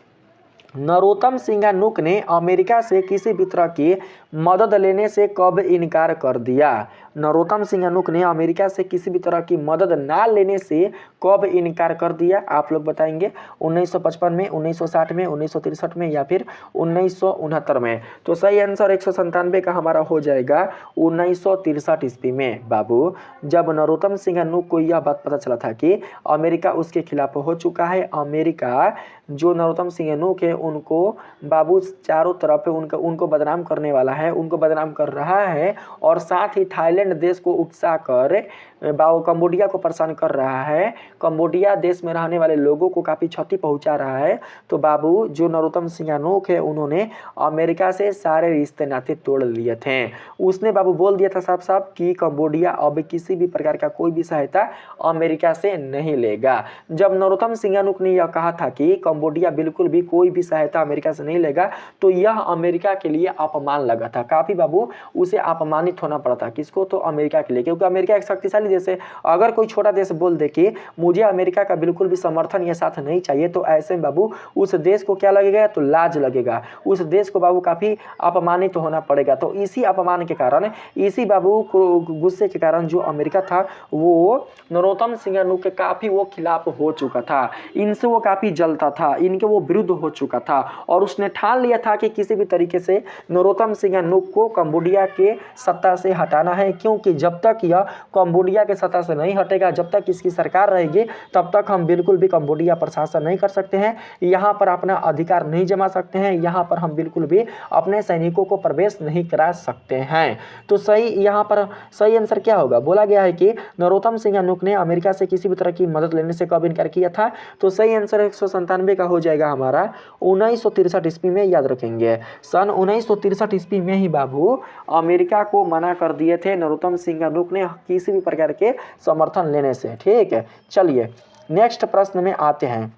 S1: नरोत्तम सिंह नूक ने अमेरिका से किसी भी तरह की मदद लेने से कब इनकार कर दिया? नरोत्तम सिंह नूक ने अमेरिका से किसी भी तरह की मदद ना लेने से कब इनकार कर दिया? आप लोग बताएंगे 1955 में, 1960 में, 1963 में या फिर 1969 में? तो सही आंसर 197 का हमारा हो जाएगा 1963 ईस्वी में। बाबू जब नरोत्तम सिंह नूक को यह बात पता चला था कि अमेरिका उसके खिलाफ हो चुका है, अमेरिका जो नरोत्तम सिंह नूक है उनको बाबू चारों तरफ उनको बदनाम करने वाला है, उनको बदनाम कर रहा है और साथ ही थाईलैंड देश को उकसा कर कंबोडिया को परेशान कर रहा है, कंबोडिया देश में रहने वाले लोगों को काफ़ी क्षति पहुंचा रहा है, तो बाबू जो नरोत्तम सिंघानुक है उन्होंने अमेरिका से सारे रिश्ते नाते तोड़ लिए थे। उसने बाबू बोल दिया था साफ साफ कि कंबोडिया अब किसी भी प्रकार का कोई भी सहायता अमेरिका से नहीं लेगा। जब नरोत्तम सिंघानुक ने यह कहा था कि कंबोडिया बिल्कुल भी कोई भी सहायता अमेरिका से नहीं लेगा, तो यह अमेरिका के लिए अपमान लगा था। काफ़ी बाबू उसे अपमानित होना पड़ा था। किसको? तो अमेरिका के लिए, क्योंकि अमेरिका एक शक्तिशाली देश है। अगर कोई छोटा देश बोल दे कि मुझे अमेरिका का बिल्कुल भी समर्थन या साथ नहीं चाहिए, तो ऐसे में बाबू उस देश को क्या लगेगा? तो लाज लगेगा। उस देश को बाबू काफ़ी अपमानित होना पड़ेगा। तो इसी अपमान के कारण, इसी बाबू गुस्से के कारण जो अमेरिका था वो नरोत्तम सिंघानुक के काफ़ी वो खिलाफ हो चुका था। इनसे वो काफ़ी जलता था, इनके वो विरुद्ध हो चुका था और उसने ठान लिया था कि किसी भी तरीके से नरोत्तम सिंघानुक को कंबोडिया के सत्ता से हटाना है, क्योंकि जब तक यह कंबोडिया के सत्ता से नहीं हटेगा, जब तक इसकी सरकार रहेगी, तब तक हम बिल्कुल भी कंबोडिया पर शासन नहीं कर सकते हैं, यहाँ पर अपना अधिकार नहीं जमा सकते हैं, यहाँ पर हम बिल्कुल भी अपने सैनिकों को प्रवेश नहीं करा सकते हैं। तो सही यहाँ पर सही आंसर क्या होगा? बोला गया है कि नरोत्तम सिंघानुक ने अमेरिका से किसी भी तरह की मदद लेने से कब इनकार किया था? तो सही आंसर 197 का हो जाएगा हमारा 1963 ईस्वी में। याद रखेंगे, सन 1963 ईस्वी में ही बाबू अमेरिका को मना कर दिए थे नरोत्तम सिंघानुक ने किसी भी प्रकार के समर्थन लेने से। ठीक है, चलिए नेक्स्ट प्रश्न में आते हैं।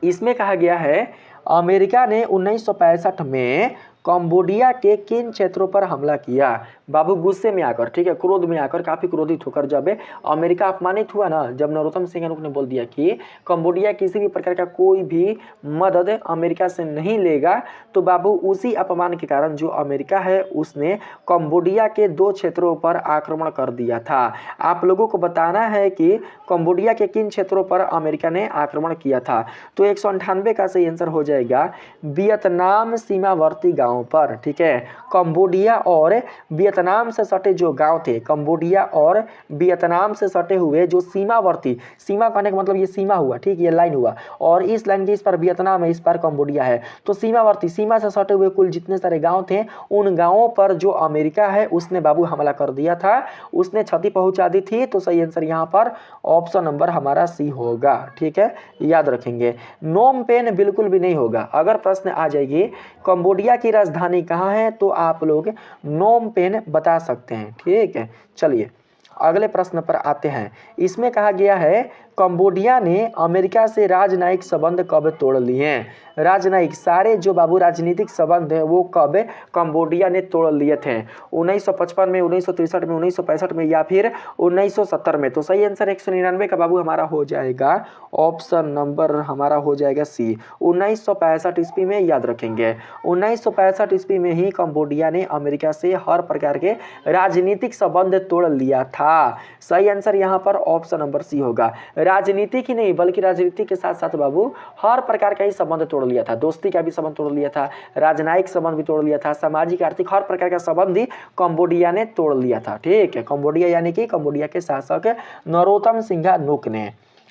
S1: इसमें कहा गया है अमेरिका ने 1965 में कंबोडिया के किन क्षेत्रों पर हमला किया? बाबू गुस्से में आकर, ठीक है, क्रोध में आकर, काफ़ी क्रोधित होकर जब अमेरिका अपमानित हुआ ना, जब नरोत्तम सिंघानुक ने बोल दिया कि कंबोडिया किसी भी प्रकार का कोई भी मदद अमेरिका से नहीं लेगा, तो बाबू उसी अपमान के कारण जो अमेरिका है उसने कंबोडिया के 2 क्षेत्रों पर आक्रमण कर दिया था। आप लोगों को बताना है कि कंबोडिया के किन क्षेत्रों पर अमेरिका ने आक्रमण किया था। तो 198 का सही आंसर हो जाएगा वियतनाम सीमावर्ती गाँव पर। ठीक है, कंबोडिया और वियतनाम से सटे जो गांव थे, कंबोडिया और वियतनाम से सटे हुए जो सीमावर्ती, सीमा कहने का मतलब ये सीमा हुआ, ठीक, ये लाइन हुआ, और इस लाइन के इस पर वियतनाम है, इस पर कंबोडिया है, तो सीमावर्ती, सीमा से सटे हुए कुल जितने सारे गांव थे, उन गांवों पर जो अमेरिका है उसने बाबू हमला कर दिया था, उसने क्षति पहुंचा दी थी। तो सही आंसर यहाँ पर ऑप्शन नंबर हमारा सी होगा। ठीक है, याद रखेंगे, नोम पेन बिल्कुल भी नहीं होगा। अगर प्रश्न आ जाएगी कंबोडिया की राजधानी कहाँ है, तो आप लोग नोम पेन बता सकते हैं। ठीक है, चलिए अगले प्रश्न पर आते हैं। इसमें कहा गया है कंबोडिया ने अमेरिका से राजनयिक संबंध कब तोड़ लिए हैं? राजनयिक सारे जो बाबू राजनीतिक संबंध है वो कब कंबोडिया ने तोड़ लिए थे? 1955 में, 1963 में, 1965 में या फिर 1970 में? तो सही आंसर 199 का बाबू हमारा हो जाएगा ऑप्शन नंबर हमारा हो जाएगा सी, 1965 ईस्वी में। याद रखेंगे 1965 ईस्वी में ही कंबोडिया ने अमेरिका से हर प्रकार के राजनीतिक संबंध तोड़ लिया था। सही आंसर यहाँ पर ऑप्शन नंबर सी होगा। राजनीतिक ही नहीं बल्कि राजनीति के साथ साथ बाबू हर प्रकार का ही संबंध तोड़ लिया था, दोस्ती का भी संबंध तोड़ लिया था, राजनयिक संबंध भी तोड़ लिया था, सामाजिक आर्थिक हर प्रकार का संबंध ही कंबोडिया ने तोड़ लिया था। ठीक है, कंबोडिया यानी कि कंबोडिया के शासक नरोत्तम सिंघानुक ने।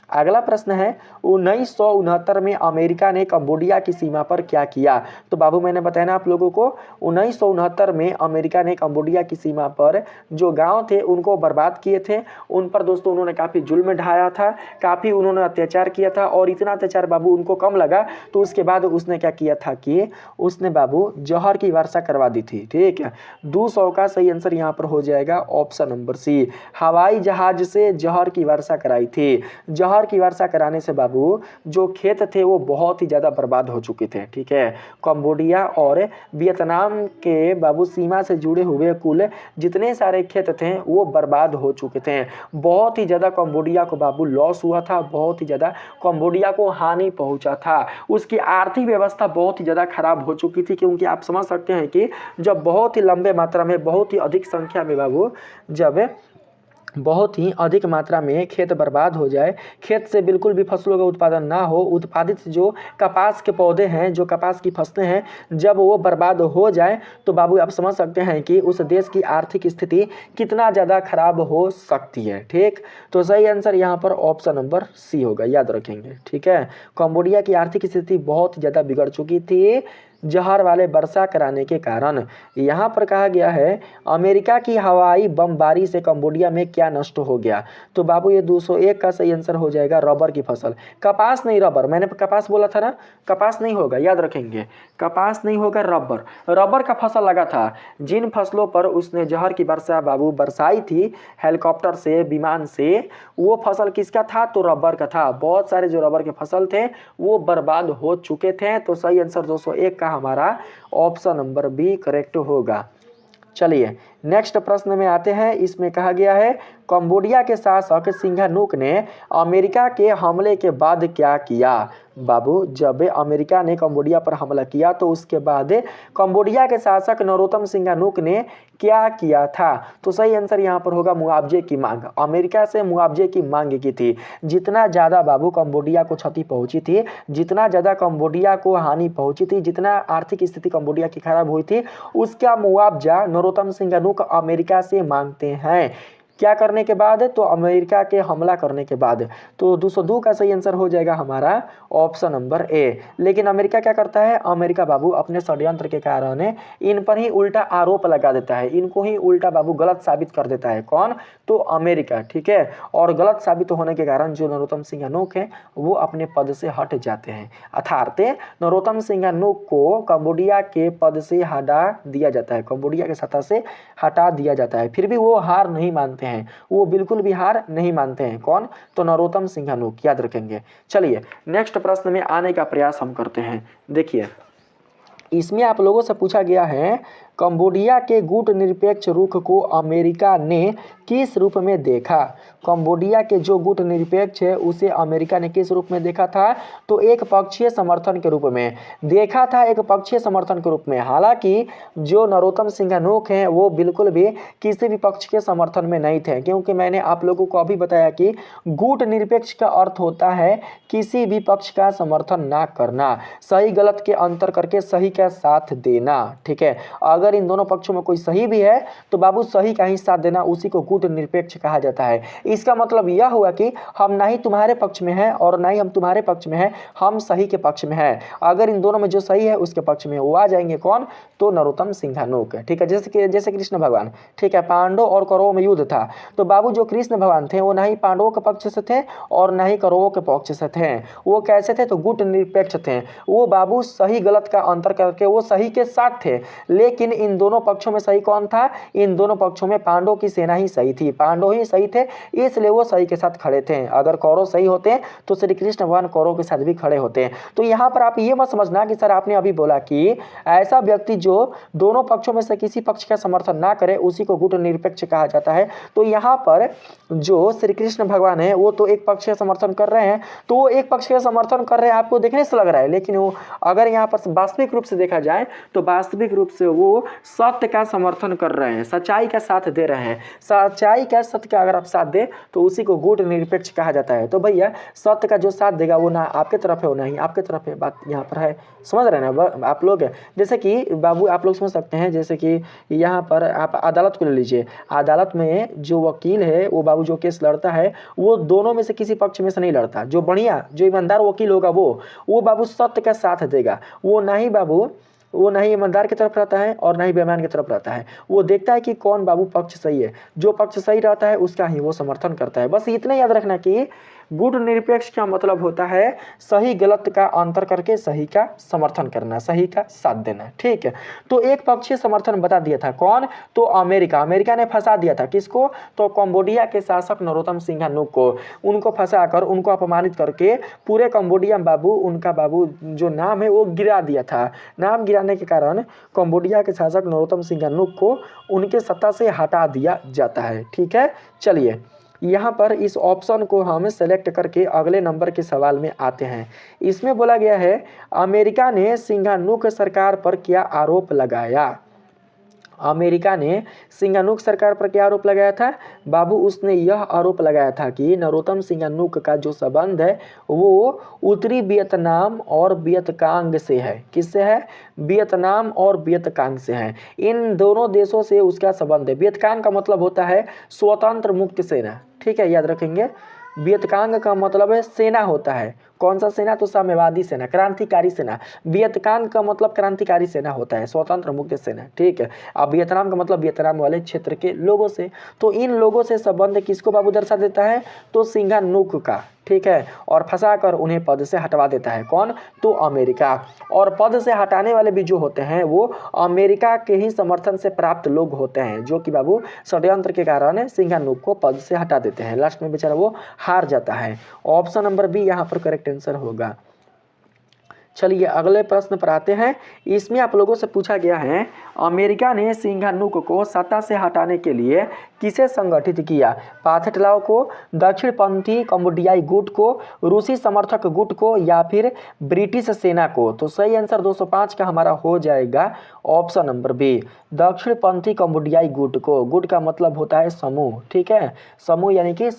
S1: अगला प्रश्न है 1969 में अमेरिका ने कंबोडिया की सीमा पर क्या किया? तो बाबू मैंने बताया ना आप लोगों को, 1969 में अमेरिका ने कंबोडिया की सीमा पर जो गांव थे उनको बर्बाद किए थे। उन पर दोस्तों उन्होंने काफ़ी जुल्म ढाया था, काफ़ी उन्होंने अत्याचार किया था, और इतना अत्याचार बाबू उनको कम लगा तो उसके बाद उसने क्या किया था कि उसने बाबू जहर की वर्षा करवा दी थी। ठीक है, 200 का सही आंसर यहाँ पर हो जाएगा ऑप्शन नंबर सी, हवाई जहाज से जहर की वर्षा कराई थी। जहर की वर्षा कराने से बाबू जो खेत थे वो बहुत ही ज़्यादा बर्बाद हो चुके थे। ठीक है, कंबोडिया और वियतनाम के बाबू सीमा से जुड़े हुए कुल जितने सारे खेत थे वो बर्बाद हो चुके थे। बहुत ही ज़्यादा कंबोडिया को बाबू लॉस हुआ था, बहुत ही ज़्यादा कंबोडिया को हानि पहुंचा था। उसकी आर्थिक व्यवस्था बहुत ही ज़्यादा खराब हो चुकी थी, क्योंकि आप समझ सकते हैं कि जब बहुत ही लंबे मात्रा में, बहुत ही अधिक संख्या में बाबू जब बहुत ही अधिक मात्रा में खेत बर्बाद हो जाए, खेत से बिल्कुल भी फसलों का उत्पादन ना हो, उत्पादित जो कपास के पौधे हैं, जो कपास की फसलें हैं, जब वो बर्बाद हो जाए तो बाबू आप समझ सकते हैं कि उस देश की आर्थिक स्थिति कितना ज़्यादा खराब हो सकती है। ठीक, तो सही आंसर यहाँ पर ऑप्शन नंबर सी होगा। याद रखेंगे। ठीक है, कंबोडिया की आर्थिक स्थिति बहुत ज़्यादा बिगड़ चुकी थी जहर वाले वर्षा कराने के कारण। यहाँ पर कहा गया है अमेरिका की हवाई बमबारी से कंबोडिया में क्या नष्ट हो गया। तो बाबू ये 201 का सही आंसर हो जाएगा रबर की फसल। कपास नहीं रबर, मैंने कपास बोला था ना, कपास नहीं होगा, याद रखेंगे, कपास नहीं होगा, रबर। रबर का फसल लगा था। जिन फसलों पर उसने जहर की वर्षा बाबू बरसाई थी हेलीकॉप्टर से, विमान से, वो फसल किसका था, तो रबर का था। बहुत सारे जो रबर के फसल थे वो बर्बाद हो चुके थे। तो सही आंसर 201 का हमारा ऑप्शन नंबर बी करेक्ट होगा। चलिए नेक्स्ट प्रश्न में आते हैं। इसमें कहा गया है कंबोडिया के शासक सिंघानुक ने अमेरिका के हमले के बाद क्या किया। बाबू जब अमेरिका ने कंबोडिया पर हमला किया तो उसके बाद कंबोडिया के शासक नरोत्तम सिंघानुक ने क्या किया था। तो सही आंसर यहाँ पर होगा मुआवजे की मांग। अमेरिका से मुआवजे की मांग की थी। जितना ज़्यादा बाबू कंबोडिया को क्षति पहुंची थी, जितना ज़्यादा कंबोडिया को हानि पहुंची थी, जितना आर्थिक स्थिति कंबोडिया की खराब हुई थी, उसका मुआवजा नरोत्तम सिंघानुक अमेरिका से मांगते हैं। क्या करने के बाद, तो अमेरिका के हमला करने के बाद। तो 202 का सही आंसर हो जाएगा हमारा ऑप्शन नंबर ए। लेकिन अमेरिका क्या करता है, अमेरिका बाबू अपने षड्यंत्र के कारण इन पर ही उल्टा आरोप लगा देता है, इनको ही उल्टा बाबू गलत साबित कर देता है। कौन, तो अमेरिका, ठीक है। और गलत साबित होने के कारण जो नरोत्तम सिंघानुक है वो अपने पद से हट जाते हैं। अर्थात नरोत्तम सिंघानुक को कंबोडिया के पद से हटा दिया जाता है, कंबोडिया के सत्ता से हटा दिया जाता है। फिर भी वो हार नहीं मानते हैं, वो बिल्कुल भी हार नहीं मानते हैं। कौन, तो नरोत्तम सिंघानुक, याद रखेंगे। चलिए नेक्स्ट प्रश्न में आने का प्रयास हम करते हैं। देखिए इसमें आप लोगों से पूछा गया है कंबोडिया के गुट निरपेक्ष रुख को अमेरिका ने किस रूप में देखा। कंबोडिया के जो गुट निरपेक्ष है उसे अमेरिका ने किस रूप में देखा था, तो एक पक्षीय समर्थन के रूप में देखा था, एक पक्षीय समर्थन के रूप में। हालांकि जो नरोत्तम सिंघानुक हैं वो बिल्कुल भी किसी भी पक्ष के समर्थन में नहीं थे, क्योंकि मैंने आप लोगों को अभी बताया कि गुट निरपेक्ष का अर्थ होता है किसी भी पक्ष का समर्थन ना करना, सही गलत के अंतर करके सही का साथ देना, ठीक है। अगर इन दोनों पक्षों में कोई सही भी है तो बाबू सही का ही साथ देना, उसी को गुट निरपेक्ष कहा जाता है। इसका मतलब यह हुआ कि हम ना ही तुम्हारे पक्ष में हैं और ना ही हम तुम्हारे पक्ष में हैं, हम सही के पक्ष में हैं। अगर इन दोनों में जो सही है उसके पक्ष में वो आ जाएंगे। कौन, तो नरोत्तम सिंघानुक, ठीक है। जैसे कृष्ण भगवान, ठीक है, पांडव और कौरवों में युद्ध था तो बाबू जो कृष्ण भगवान थे वो ना ही पांडवों के पक्ष से थे और ना ही कौरवों के पक्ष से थे। वो कैसे थे, तो गुट निरपेक्ष थे। वो बाबू सही गलत का अंतर करके वो सही के साथ थे। लेकिन इन दोनों पक्षों में सही कौन था, इन दोनों पक्षों में पांडवों की सेना ही सही थी, पांडव ही सही थे, इसलिए वो सही के साथ खड़े थे। अगर कौरव सही होते तो श्री कृष्ण भगवान कौरव के साथ भी खड़े होते। तो यहाँ पर आप ये मत समझना कि सर आपने अभी बोला कि ऐसा व्यक्ति जो दोनों पक्षों में से किसी पक्ष का समर्थन ना करे उसी को गुट निरपेक्ष कहा जाता है। तो यहाँ पर जो श्री कृष्ण भगवान है वो तो एक पक्ष का समर्थन कर रहे हैं, तो वो एक पक्ष का समर्थन कर रहे हैं आपको देखने से लग रहा है, लेकिन वो अगर यहाँ पर वास्तविक रूप से देखा जाए तो वास्तविक रूप से वो सत्य का समर्थन कर रहे हैं, सच्चाई का साथ दे रहे हैं। सच्चाई का, सत्य का अगर आप साथ दे तो उसी को गुट निरपेक्ष कहा जाता है। तो भैया सत्य का जो साथ देगा वो ना आपके तरफ है वो ना ही आपके तरफ है, बात यहाँ पर है, समझ रहे हैं ना आप लोग। जैसे कि बाबू आप लोग समझ सकते हैं, जैसे कि यहाँ पर आप अदालत को ले लीजिए, अदालत में जो वकील है वो बाबू जो केस लड़ता है वो दोनों में से किसी पक्ष में से नहीं लड़ता। जो बढ़िया जो ईमानदार वकील होगा वो बाबू सत्य का साथ देगा, वो ना ही बाबू वो ना ही ईमानदार की तरफ रहता है और ना ही बेईमान की तरफ रहता है। वो देखता है कि कौन बाबू पक्ष सही है, जो पक्ष सही रहता है उसका ही वो समर्थन करता है। बस इतना याद रखना कि गुट निरपेक्ष का मतलब होता है सही गलत का अंतर करके सही का समर्थन करना, सही का साथ देना, ठीक है। तो एक पक्षीय समर्थन बता दिया था कौन, तो अमेरिका ने फंसा दिया था किसको, तो कंबोडिया के शासक नरोत्तम सिंघानुक को। उनको फंसाकर उनको अपमानित करके पूरे कंबोडिया बाबू उनका बाबू जो नाम है वो गिरा दिया था। नाम गिराने के कारण कंबोडिया के शासक नरोत्तम सिंघानुक को उनके सत्ता से हटा दिया जाता है, ठीक है। चलिए यहाँ पर इस ऑप्शन को हम सेलेक्ट करके अगले नंबर के सवाल में आते हैं। इसमें बोला गया है अमेरिका ने सिंघानुक सरकार पर क्या आरोप लगाया। अमेरिका ने सिंघानुक सरकार पर क्या आरोप लगाया था बाबू, उसने यह आरोप लगाया था कि नरोत्तम सिंघानुक का जो संबंध है वो उत्तरी वियतनाम और वियतकांग से है। किससे है, वियतनाम और वियतकांग से है। इन दोनों देशों से उसका संबंध है। वियतकांग का मतलब होता है स्वतंत्र मुक्त सेना, ठीक है, याद रखेंगे। वियतकांग का मतलब है सेना होता है, कौन सा सेना? तो साम्यवादी सेना, क्रांतिकारी सेना। वियतकाम का मतलब क्रांतिकारी सेना होता है, स्वतंत्र मुक्त सेना, ठीक है। अब वियतनाम का मतलब वियतनाम वाले क्षेत्र के लोगों से। तो इन लोगों से संबंध किसको बाबू दर्शा देता है? तो सिंघानुक का, ठीक है। और फंसाकर उन्हें पद से हटवा देता है। कौन? तो अमेरिका। और पद से हटाने वाले भी जो होते हैं वो अमेरिका के ही समर्थन से प्राप्त लोग होते हैं, जो कि बाबू षड्यंत्र के कारण सिंघानुक को पद से हटा देते हैं। लास्ट में बेचारा वो हार जाता है। ऑप्शन नंबर बी यहाँ पर करेक्ट आंसर होगा। चलिए अगले प्रश्न पर आते हैं। इसमें आप लोगों से पूछा गया है, अमेरिका ने सिंघानुक को सत्ता से हटाने के लिए किसे संगठित किया? पाथेटलाव को, दक्षिणपंथी कंबोडियाई गुट को, रूसी समर्थक गुट को, या फिर ब्रिटिश सेना को? तो सही आंसर 205 का हमारा हो जाएगा ऑप्शन नंबर बी, दक्षिणपंथी कंबोडियाई गुट को। गुट का मतलब होता है समूह, ठीक है। समूह यानी कि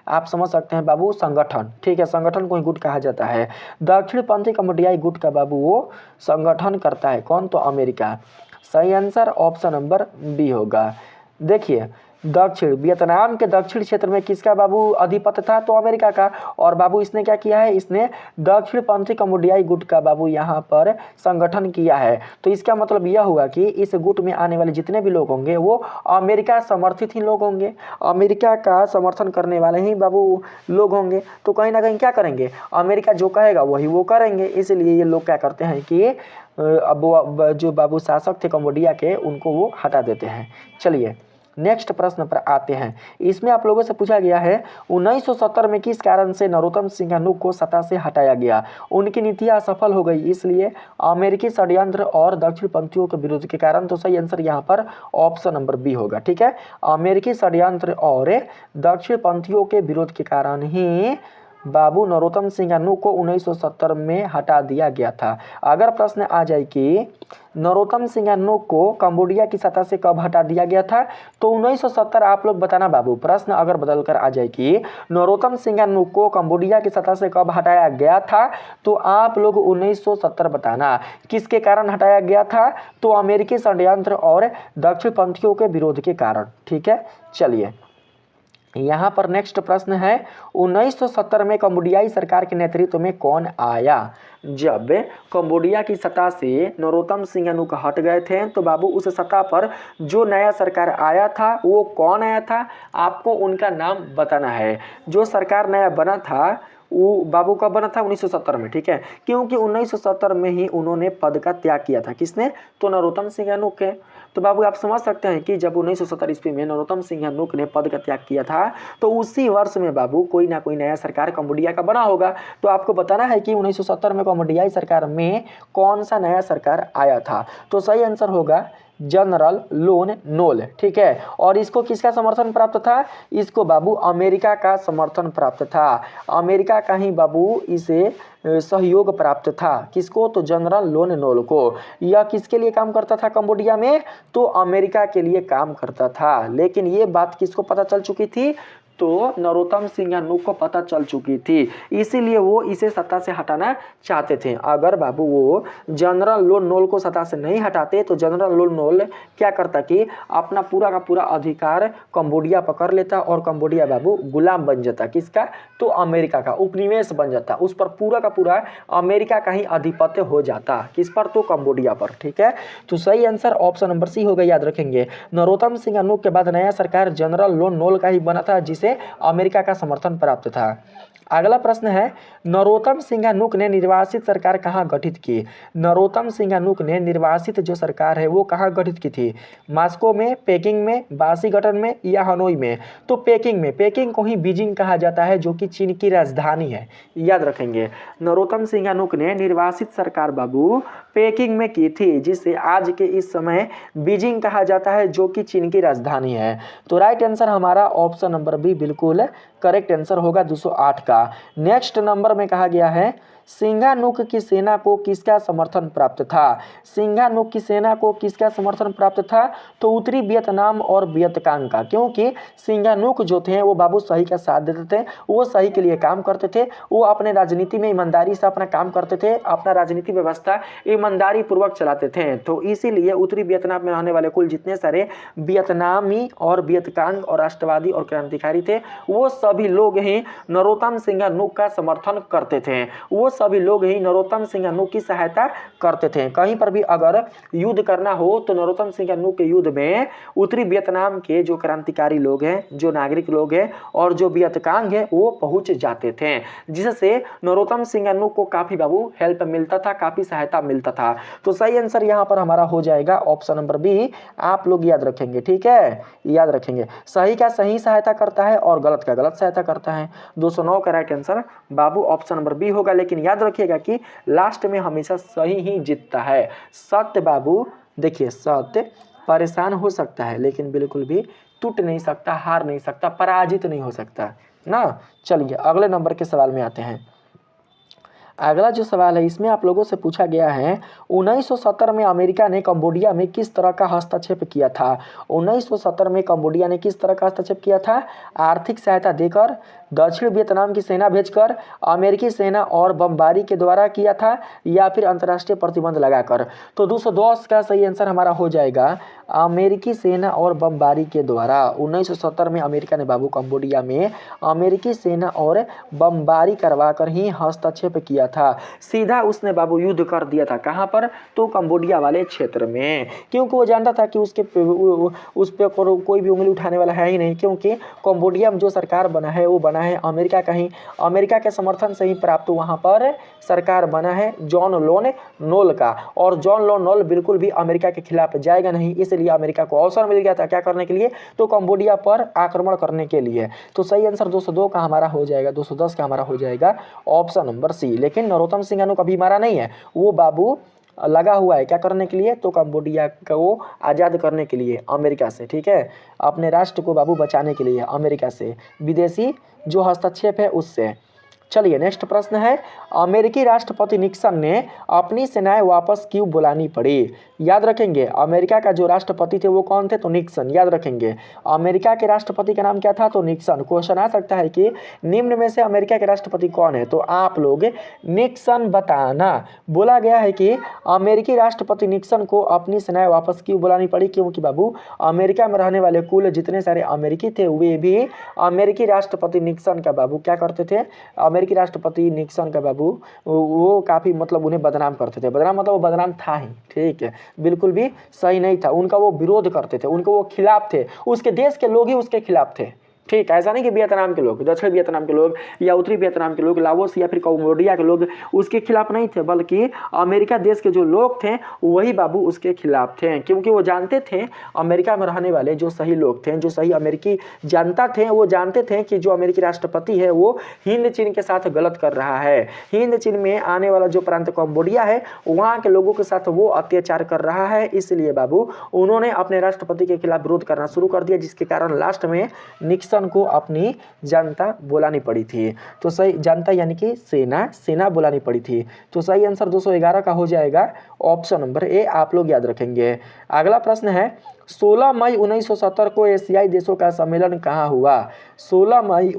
S1: आप समझ सकते हैं बाबू संगठन, ठीक है। संगठन को ही गुट कहा जाता है। दक्षिणपंथी कंबोडियाई गुट का बाबू वो संगठन करता है। कौन? तो अमेरिका। सही आंसर ऑप्शन नंबर बी होगा। देखिए दक्षिण वियतनाम के दक्षिण क्षेत्र में किसका बाबू अधिपत्य था? तो अमेरिका का। और बाबू इसने क्या किया है? इसने दक्षिणपंथी कंबोडियाई गुट का बाबू यहाँ पर संगठन किया है। तो इसका मतलब यह हुआ कि इस गुट में आने वाले जितने भी लोग होंगे वो अमेरिका समर्थित ही लोग होंगे, अमेरिका का समर्थन करने वाले ही बाबू लोग होंगे। तो कहीं ना कहीं क्या करेंगे? अमेरिका जो कहेगा वही वो करेंगे। इसलिए ये लोग क्या करते हैं कि अब जो बाबू शासक थे कंबोडिया के उनको वो हटा देते हैं। चलिए नेक्स्ट प्रश्न पर आते हैं। इसमें आप लोगों से पूछा गया है 1970 में किस कारण से नरोत्तम सिंघानुक को सत्ता से हटाया गया? उनकी नीतियां असफल हो गई, इसलिए अमेरिकी षड्यंत्र और दक्षिणपंथियों के विरोध के कारण। तो सही आंसर यहाँ पर ऑप्शन नंबर बी होगा, ठीक है। अमेरिकी षड्यंत्र और दक्षिणपंथियों के विरोध के कारण ही बाबू नरोत्तम सिंघानुक को 1970 में हटा दिया गया था। अगर प्रश्न आ जाए कि नरोत्तम सिंघानुक को कंबोडिया की सत्ता से कब हटा दिया गया था? तो 1970 आप लोग बताना बाबू। प्रश्न अगर बदल कर आ जाए कि नरोत्तम सिंघानुक को कंबोडिया की सत्ता से कब हटाया गया था, तो आप लोग 1970 बताना। किसके कारण हटाया गया था? तो अमेरिकी षड्यंत्र और दक्षिणपंथियों के विरोध के कारण, ठीक है। चलिए यहाँ पर नेक्स्ट प्रश्न है, 1970 में कंबोडियाई सरकार के नेतृत्व में कौन आया? जब कंबोडिया की सत्ता से नरोत्तम सिंघानुक हट गए थे तो बाबू उस सत्ता पर जो नया सरकार आया था वो कौन आया था? आपको उनका नाम बताना है। जो सरकार नया बना था वो बाबू कब बना था? 1970 में, ठीक है। क्योंकि 1970 में ही उन्होंने पद का त्याग किया था। किसने? तो नरोत्तम सिंघानुक है। तो बाबू आप समझ सकते हैं कि जब 1970 ईस्वी में नरोत्तम सिंघानुक ने पद का त्याग किया था तो उसी वर्ष में बाबू कोई ना कोई नया सरकार कंबोडिया का बना होगा। तो आपको बताना है कि 1970 में कंबोडियाई सरकार में कौन सा नया सरकार आया था। तो सही आंसर होगा जनरल लोन नोल, ठीक है। और इसको किसका समर्थन प्राप्त था? इसको बाबू अमेरिका का समर्थन प्राप्त था। अमेरिका का ही बाबू इसे सहयोग प्राप्त था। किसको? तो जनरल लोन नोल को। यह किसके लिए काम करता था कंबोडिया में? तो अमेरिका के लिए काम करता था। लेकिन ये बात किसको पता चल चुकी थी? तो नरोत्तम सिंघानुक को पता चल चुकी थी, इसीलिए वो इसे सत्ता से हटाना चाहते थे। अगर बाबू वो जनरल लोन नोल को सत्ता से नहीं हटाते तो जनरल लोन नोल क्या करता कि अपना पूरा का पूरा अधिकार कंबोडिया पकड़ लेता और कंबोडिया बाबू गुलाम बन जाता। किसका? तो अमेरिका का, उपनिवेश बन जाता। उस पर पूरा का पूरा अमेरिका का ही आधिपत्य हो जाता। किस पर? तो कंबोडिया पर, ठीक है। तो सही आंसर ऑप्शन नंबर सी होगा, याद रखेंगे। नरोत्तम सिंघानुक के बाद नया सरकार जनरल लोन नोल का ही बना था जिसे अमेरिका का समर्थन प्राप्त था। अगला प्रश्न है, नरोत्तम सिंघानुक ने निर्वासित सरकार कहाँ गठित की? नरोत्तम सिंघानुक ने निर्वासित जो सरकार है वो कहाँ गठित की थी? मॉस्को में, पेकिंग में, वाशिंगटन में या हनोई में? तो पेकिंग में। पेकिंग को ही बीजिंग कहा जाता है जो कि चीन की राजधानी है, याद रखेंगे। नरोत्तम सिंघानुक ने निर्वासित सरकार बाबू पेकिंग में की थी, जिसे आज के इस समय बीजिंग कहा जाता है जो कि चीन की राजधानी है। तो राइट आंसर हमारा ऑप्शन नंबर बी बिल्कुल करेक्ट आंसर होगा 208 का। नेक्स्ट नंबर में कहा गया है सिंघानुक की सेना को किसका समर्थन प्राप्त था? सिंघानुक की सेना को किसका समर्थन प्राप्त था? तो उत्तरी वियतनाम और वियतकांग का, क्योंकि सिंघानुक जो थे वो बाबू सही का साथ देते थे, वो सही के लिए काम करते थे, वो अपने राजनीति में ईमानदारी से अपना काम करते थे, अपना राजनीति व्यवस्था ईमानदारी पूर्वक चलाते थे। तो इसीलिए उत्तरी वियतनाम में रहने वाले कुल जितने सारे वियतनामी और वियतकांग और राष्ट्रवादी और क्रांतिकारी थे, वो सभी लोग ही नरोत्तम सिंघानुक का समर्थन करते थे, वो सभी लोग ही नरोत्तम सिंघानुक की सहायता करते थे। कहीं पर भी अगर युद्ध करना हो तो नरोत्तम सिंघानुक के युद्ध में उत्तरी वियतनाम के जो क्रांतिकारी लोग हैं, जो नागरिक लोग हैं और जो वियतकांग है वो पहुंच जाते थे, जिससे नरोत्तम सिंघानुक को काफी बाबू हेल्प मिलता था, काफी सहायता मिलता था। तो सही आंसर यहां पर हमारा हो जाएगा ऑप्शन नंबर बी। आप लोग याद रखेंगे, ठीक है, याद रखेंगे। सही का सही सहायता करता है और गलत का गलत सहायता करता है। 209 का राइट आंसर बाबू ऑप्शन नंबर बी होगा। लेकिन याद रखिएगा कि लास्ट में हमेशा सही ही जीतता है। सत्य बाबू देखिए, सत्य परेशान हो सकता है लेकिन बिल्कुल भी टूट नहीं सकता, हार नहीं सकता, पराजित नहीं हो सकता ना। चलिए अगले नंबर के सवाल में आते हैं। अगला जो सवाल है इसमें आप लोगों से पूछा गया है 1970 में अमेरिका ने कंबोडिया में किस तरह का हस्तक्षेप किया था? 1970 में कंबोडिया ने किस तरह का हस्तक्षेप किया था? आर्थिक सहायता देकर, दक्षिण वियतनाम की सेना भेजकर, अमेरिकी सेना और बमबारी के द्वारा किया था, या फिर अंतर्राष्ट्रीय प्रतिबंध लगाकर? तो 210 का सही आंसर हमारा हो जाएगा अमेरिकी सेना और बमबारी के द्वारा। 1970 में अमेरिका ने बाबू कंबोडिया में अमेरिकी सेना और बमबारी करवा कर ही हस्तक्षेप किया था। सीधा उसने बाबू युद्ध कर दिया था। कहां पर? तो कंबोडिया वाले क्षेत्र में, क्योंकि वो जानता था कि उस पे कोई भी उंगली उठाने वाला है ही नहीं, क्योंकि कंबोडिया में जो सरकार बना है वो बना है अमेरिका का ही, अमेरिका के समर्थन से ही प्राप्त वहां पर सरकार बना है जॉन लोन नोल का, और जॉन लोन नोल बिल्कुल भी अमेरिका के खिलाफ जाएगा नहीं, इसलिए अमेरिका को अवसर मिल गया था क्या करने के लिए? तो कंबोडिया पर आक्रमण करने के लिए। तो सही आंसर 202 का हमारा हो जाएगा, 210 का हमारा हो जाएगा ऑप्शन नंबर सी। लेकिन नरोत्तम सिंघानुक अभी मारा नहीं है, वो बाबू लगा हुआ है क्या करने के लिए? तो कंबोडिया को आज़ाद करने के लिए अमेरिका से, ठीक है, अपने राष्ट्र को बाबू बचाने के लिए अमेरिका से, विदेशी जो हस्तक्षेप है उससे। चलिए नेक्स्ट प्रश्न है, अमेरिकी राष्ट्रपति निक्सन ने अपनी सेनाएं वापस क्यों बुलानी पड़ी? याद रखेंगे अमेरिका का जो राष्ट्रपति थे वो कौन थे? तो निक्सन। याद रखेंगे अमेरिका के राष्ट्रपति का नाम क्या था? तो निक्सन। क्वेश्चन आ सकता है कि निम्न में से अमेरिका के राष्ट्रपति कौन है? तो आप लोग निक्सन बताना। बोला गया है कि अमेरिकी राष्ट्रपति निक्सन को अपनी सेनाएं वापस क्यों बुलानी पड़ी? क्योंकि बाबू अमेरिका में रहने वाले कुल जितने सारे अमेरिकी थे वे भी अमेरिकी राष्ट्रपति निक्सन का बाबू क्या करते थे? अमेरिकी राष्ट्रपति निक्सन का बाबू वो काफ़ी मतलब उन्हें बदनाम करते थे। बदनाम मतलब वो बदनाम था ही, ठीक है, बिल्कुल भी सही नहीं था, उनका वो विरोध करते थे, उनको वो खिलाफ थे, उसके देश के लोग ही उसके खिलाफ थे। ठीक, ऐसा नहीं कि वियतनाम के लोग, दक्षिण वियतनाम के लोग या उत्तरी वियतनाम के लोग, लाओस या फिर कंबोडिया के लोग उसके खिलाफ नहीं थे, बल्कि अमेरिका देश के जो लोग थे वही बाबू उसके खिलाफ थे, क्योंकि वो जानते थे अमेरिका में रहने वाले जो सही लोग थे, जो सही अमेरिकी जनता थे, वो जानते थे कि जो अमेरिकी राष्ट्रपति है वो हिंद चीन के साथ गलत कर रहा है। हिंद चीन में आने वाला जो प्रांत कंबोडिया है वहाँ के लोगों के साथ वो अत्याचार कर रहा है, इसलिए बाबू उन्होंने अपने राष्ट्रपति के खिलाफ विरोध करना शुरू कर दिया, जिसके कारण लास्ट में निक्सन को अपनी जनता बुलानी पड़ी थी। तो सही जनता यानी कि सेना बुलानी पड़ी थी। तो सही आंसर 211 का हो जाएगा ऑप्शन नंबर ए। आप लोग याद रखेंगे। अगला प्रश्न है 16 मई 1970 को एशियाई देशों का सम्मेलन कहाँ हुआ? 16 मई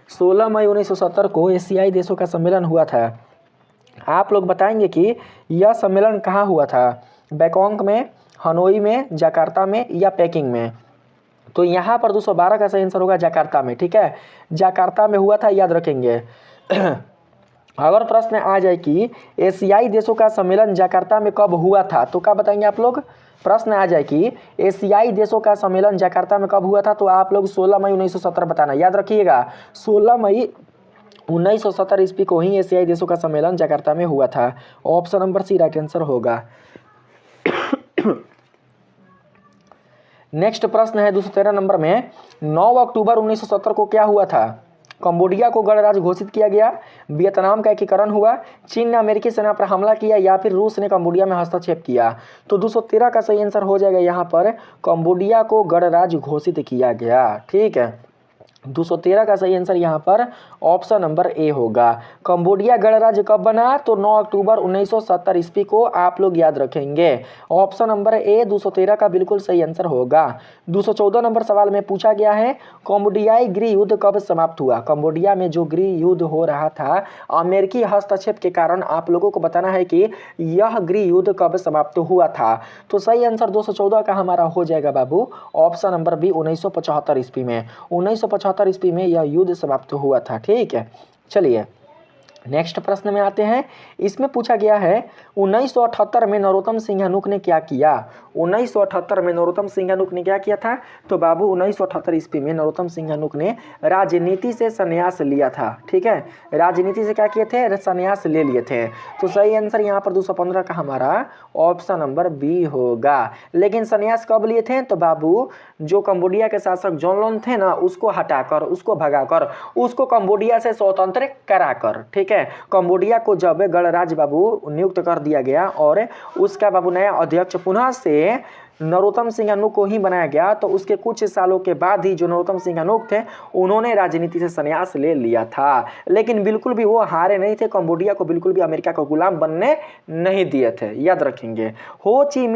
S1: सोलह मई 1970 को एशियाई देशों का सम्मेलन हुआ था। आप लोग बताएंगे कि यह सम्मेलन कहाँ हुआ था? बैंकॉक में, हनोई में, जकार्ता में या पेकिंग में? तो यहाँ पर 212 का सही आंसर होगा जकार्ता में, ठीक है, जकार्ता में हुआ था, याद रखेंगे। अगर प्रश्न आ जाए कि एशियाई देशों का सम्मेलन जकार्ता में कब हुआ था, तो क्या बताएंगे आप लोग? प्रश्न आ जाए कि एशियाई देशों का सम्मेलन जकार्ता में कब हुआ था, तो आप लोग 16 मई 1970 बताना। याद रखिएगा 16 मई 1970 ईस्वी को ही एशियाई देशों का सम्मेलन जकार्ता में हुआ था। Option number C right answer होगा। नेक्स्ट प्रश्न है 213 नंबर में, 9 अक्टूबर 1970 को क्या हुआ था? कंबोडिया को गणराज्य घोषित किया गया, वियतनाम का एकीकरण हुआ, चीन ने अमेरिकी सेना पर हमला किया, या फिर रूस ने कंबोडिया में हस्तक्षेप किया। तो 213 का सही आंसर हो जाएगा यहाँ पर कंबोडिया को गणराज्य घोषित किया गया। ठीक है, 213 का सही आंसर यहाँ पर ऑप्शन नंबर ए होगा। कंबोडिया गणराज्य कब बना? तो 9 अक्टूबर 1970 ईस्वी को, आप लोग याद रखेंगे। ऑप्शन नंबर ए 213 का बिल्कुल सही आंसर होगा। 214 नंबर सवाल में पूछा गया है कंबोडियाई गृह युद्ध कब समाप्त हुआ? कंबोडिया में जो गृह युद्ध हो रहा था अमेरिकी हस्तक्षेप के कारण, आप लोगों को बताना है कि यह गृह युद्ध कब समाप्त हुआ था। तो सही आंसर 214 का हमारा हो जाएगा बाबू ऑप्शन नंबर बी 1975 ईस्वी में। 1975 ईस्वी में यह युद्ध समाप्त हुआ था। ठीक है, चलिए नेक्स्ट प्रश्न में आते हैं। इसमें पूछा गया है 1978 में नरोत्तम सिंघानुक ने क्या किया? 1978 में नरोत्तम सिंघानुक ने क्या किया था? तो बाबू 1978 ईस्वी में नरोत्तम सिंघानुक ने राजनीति से संन्यास लिया था। ठीक है, राजनीति से क्या किए थे? संन्यास ले लिए थे। तो सही आंसर यहाँ पर 215 का हमारा ऑप्शन नंबर बी होगा। लेकिन संन्यास कब लिए थे? तो बाबू जो कंबोडिया के शासक जॉन लॉन थे ना, उसको हटाकर, उसको भगाकर, उसको कंबोडिया से स्वतंत्र कराकर। ठीक है, कंबोडिया को जब गणराज्य बाबू नियुक्त कर दिया गया और उसका बाबू नया अध्यक्ष पुनः से नरोत्तम सिंघानुक को ही बनाया गया, तो उसके कुछ सालों के बाद ही जो नरोत्तम सिंघानुक थे उन्होंने राजनीति से संन्यास ले लिया था। लेकिन बिल्कुल भी वो हारे नहीं थे, कंबोडिया को बिल्कुल भी अमेरिका का गुलाम बनने नहीं दिए थे, याद रखेंगे। हो ची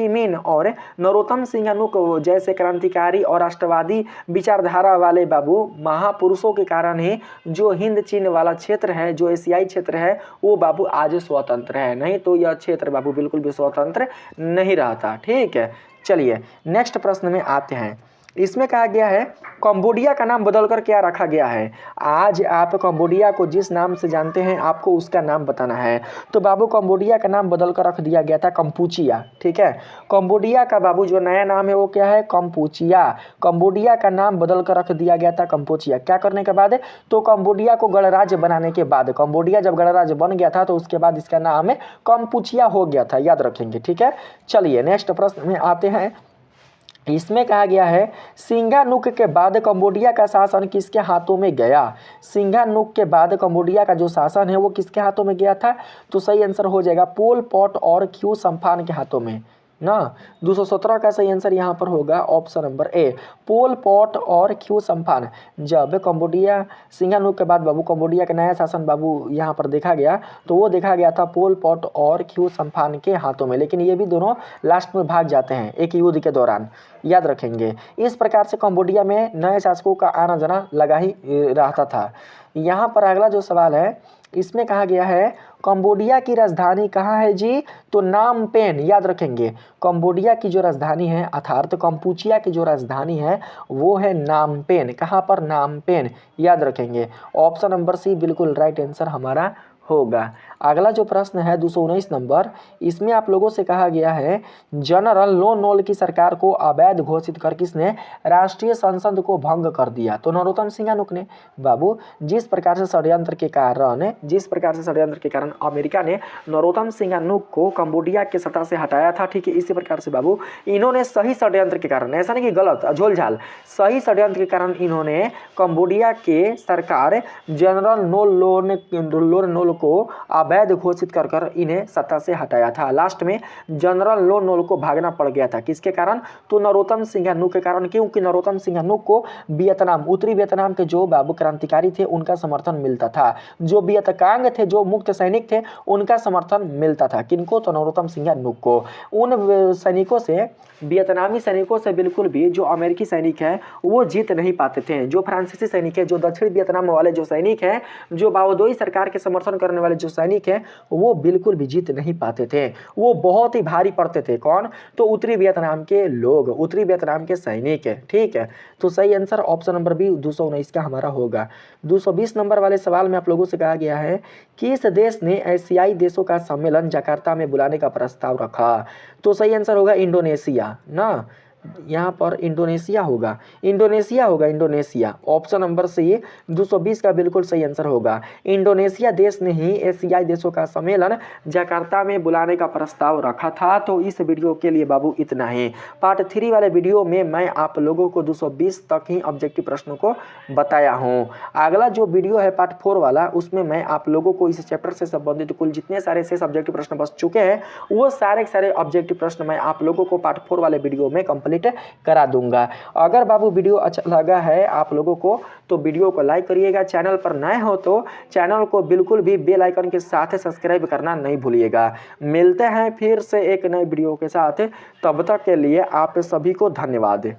S1: मिन और नरोत्तम सिंघानुक जैसे क्रांतिकारी और राष्ट्रवादी विचारधारा वाले बाबू महापुरुषों के कारण ही जो हिंद चीन वाला क्षेत्र है, जो एशियाई क्षेत्र है, वो बाबू आज स्वतंत्र है। नहीं तो यह क्षेत्र बाबू बिल्कुल भी स्वतंत्र नहीं रहता। ठीक है, चलिए नेक्स्ट प्रश्न में आते हैं। इसमें कहा गया है कंबोडिया का नाम बदलकर क्या रखा गया है? आज आप कंबोडिया को जिस नाम से जानते हैं आपको उसका नाम बताना है। तो बाबू कंबोडिया का नाम बदलकर रख दिया गया था कंपूचिया। ठीक है, कंबोडिया का बाबू जो नया नाम है वो क्या है? कंपूचिया। कंबोडिया का नाम बदलकर रख दिया गया था कंपूचिया। क्या करने के बाद? तो कंबोडिया को गणराज्य बनाने के बाद, कंबोडिया जब गणराज्य बन गया था तो उसके बाद इसका नाम कंपूचिया हो गया था, याद रखेंगे। ठीक है, चलिए नेक्स्ट प्रश्न में आते हैं। इसमें कहा गया है सिंघानुक के बाद कंबोडिया का शासन किसके हाथों में गया? सिंघानुक के बाद कंबोडिया का जो शासन है वो किसके हाथों में गया था? तो सही आंसर हो जाएगा पोल पॉट और ख्यू संफान के हाथों में ना। 217 का सही आंसर यहाँ पर होगा option number A Pol Pot और ख्यू संफान। जब कंबोडिया सिंघानुक के बाद बाबू कंबोडिया का नया शासन बाबू यहाँ पर देखा गया तो वो देखा गया था पोल पॉट और ख्यू संफान के हाथों में। लेकिन ये भी दोनों लास्ट में भाग जाते हैं एक युद्ध के दौरान, याद रखेंगे। इस प्रकार से कंबोडिया में नए शासकों का आना जाना लगा ही रहता था। यहाँ पर अगला जो सवाल है इसमें कहा गया है कंबोडिया की राजधानी कहाँ है जी? तो नाम पेन, याद रखेंगे। कंबोडिया की जो राजधानी है अर्थात कंपूचिया की जो राजधानी है वो है नाम पेन। कहाँ पर? नाम पेन, याद रखेंगे। ऑप्शन नंबर सी बिल्कुल राइट आंसर हमारा होगा। अगला जो प्रश्न है 219 नंबर, इसमें आप लोगों से कहा गया है जनरल लोन नोल की सरकार को अवैध घोषित कर किसने राष्ट्रीय संसद को भंग कर दिया? तो नरोत्तम सिंघानुक ने। बाबू जिस प्रकार से षड्यंत्र के कारण अमेरिका ने नरोत्तम सिंघानुक को कंबोडिया के सत्ता से हटाया था, ठीक है, इसी प्रकार से बाबू इन्होंने सही षड्यंत्र के कारण, ऐसा नहीं कि गलत झोलझाल, सही षड्यंत्र के कारण इन्होंने कंबोडिया के सरकार जनरल लोन नोल को अवैध घोषित कर इन्हें सत्ता से हटाया था। लास्ट में जनरल लोन नोल को भागना पड़ गया था, किसके कारण? तो नरोत्तम सिंघानुक के कारण। क्योंकि नरोत्तम सिंघानुक को वियतनाम, उत्तरी वियतनाम के जो बाबू क्रांतिकारी थे उनका समर्थन मिलता था, जो वियतकांग थे, जो मुक्त सैनिक थे, उनका समर्थन मिलता था। किनको? तो नरोत्तम सिंघानुक को। उन सैनिकों से, वियतनामी सैनिकों से बिल्कुल भी जो अमेरिकी सैनिक है वो जीत नहीं पाते थे। जो फ्रांसीसी सैनिक है, जो दक्षिण वियतनाम वाले जो सैनिक हैं, जो बाओदोई सरकार के समर्थन करने वाले जो सैनिक हैं, वो बिल्कुल भी जीत नहीं पाते थे। वो बहुत ही भारी पड़ते थे। कौन? तो उत्तरी वियतनाम के लोग, उत्तरी वियतनाम के सैनिक है। ठीक है, तो सही आंसर ऑप्शन नंबर बी 219 का हमारा होगा। 220 नंबर वाले सवाल में आप लोगों से कहा गया है किस देश ने एशियाई देशों का सम्मेलन जकार्ता में बुलाने का प्रस्ताव रखा? तो सही आंसर होगा इंडोनेशिया ना। यहाँ पर इंडोनेशिया होगा, इंडोनेशिया। ऑप्शन नंबर सी 220 का बिल्कुल सही आंसर होगा। इंडोनेशिया देश ने ही एशियाई देशों का सम्मेलन जकार्ता में बुलाने का प्रस्ताव रखा था। तो इस वीडियो के लिए बाबू इतना ही। पार्ट 3 वाले वीडियो में मैं आप लोगों को 220 तक ही ऑब्जेक्टिव प्रश्नों को बताया हूँ। अगला जो वीडियो है पार्ट 4 वाला, उसमें मैं आप लोगों को इस चैप्टर से संबंधित कुल जितने सारे शेष ऑब्जेक्टिव प्रश्न बच चुके हैं वो सारे ऑब्जेक्टिव प्रश्न मैं आप लोगों को पार्ट 4 वाले वीडियो में कंप्लीट करा दूंगा। अगर बाबू वीडियो अच्छा लगा है आप लोगों को तो वीडियो को लाइक करिएगा। चैनल पर नए हो तो चैनल को बिल्कुल भी बेल आइकन के साथ सब्सक्राइब करना नहीं भूलिएगा। मिलते हैं फिर से एक नए वीडियो के साथ, तब तक के लिए आप सभी को धन्यवाद।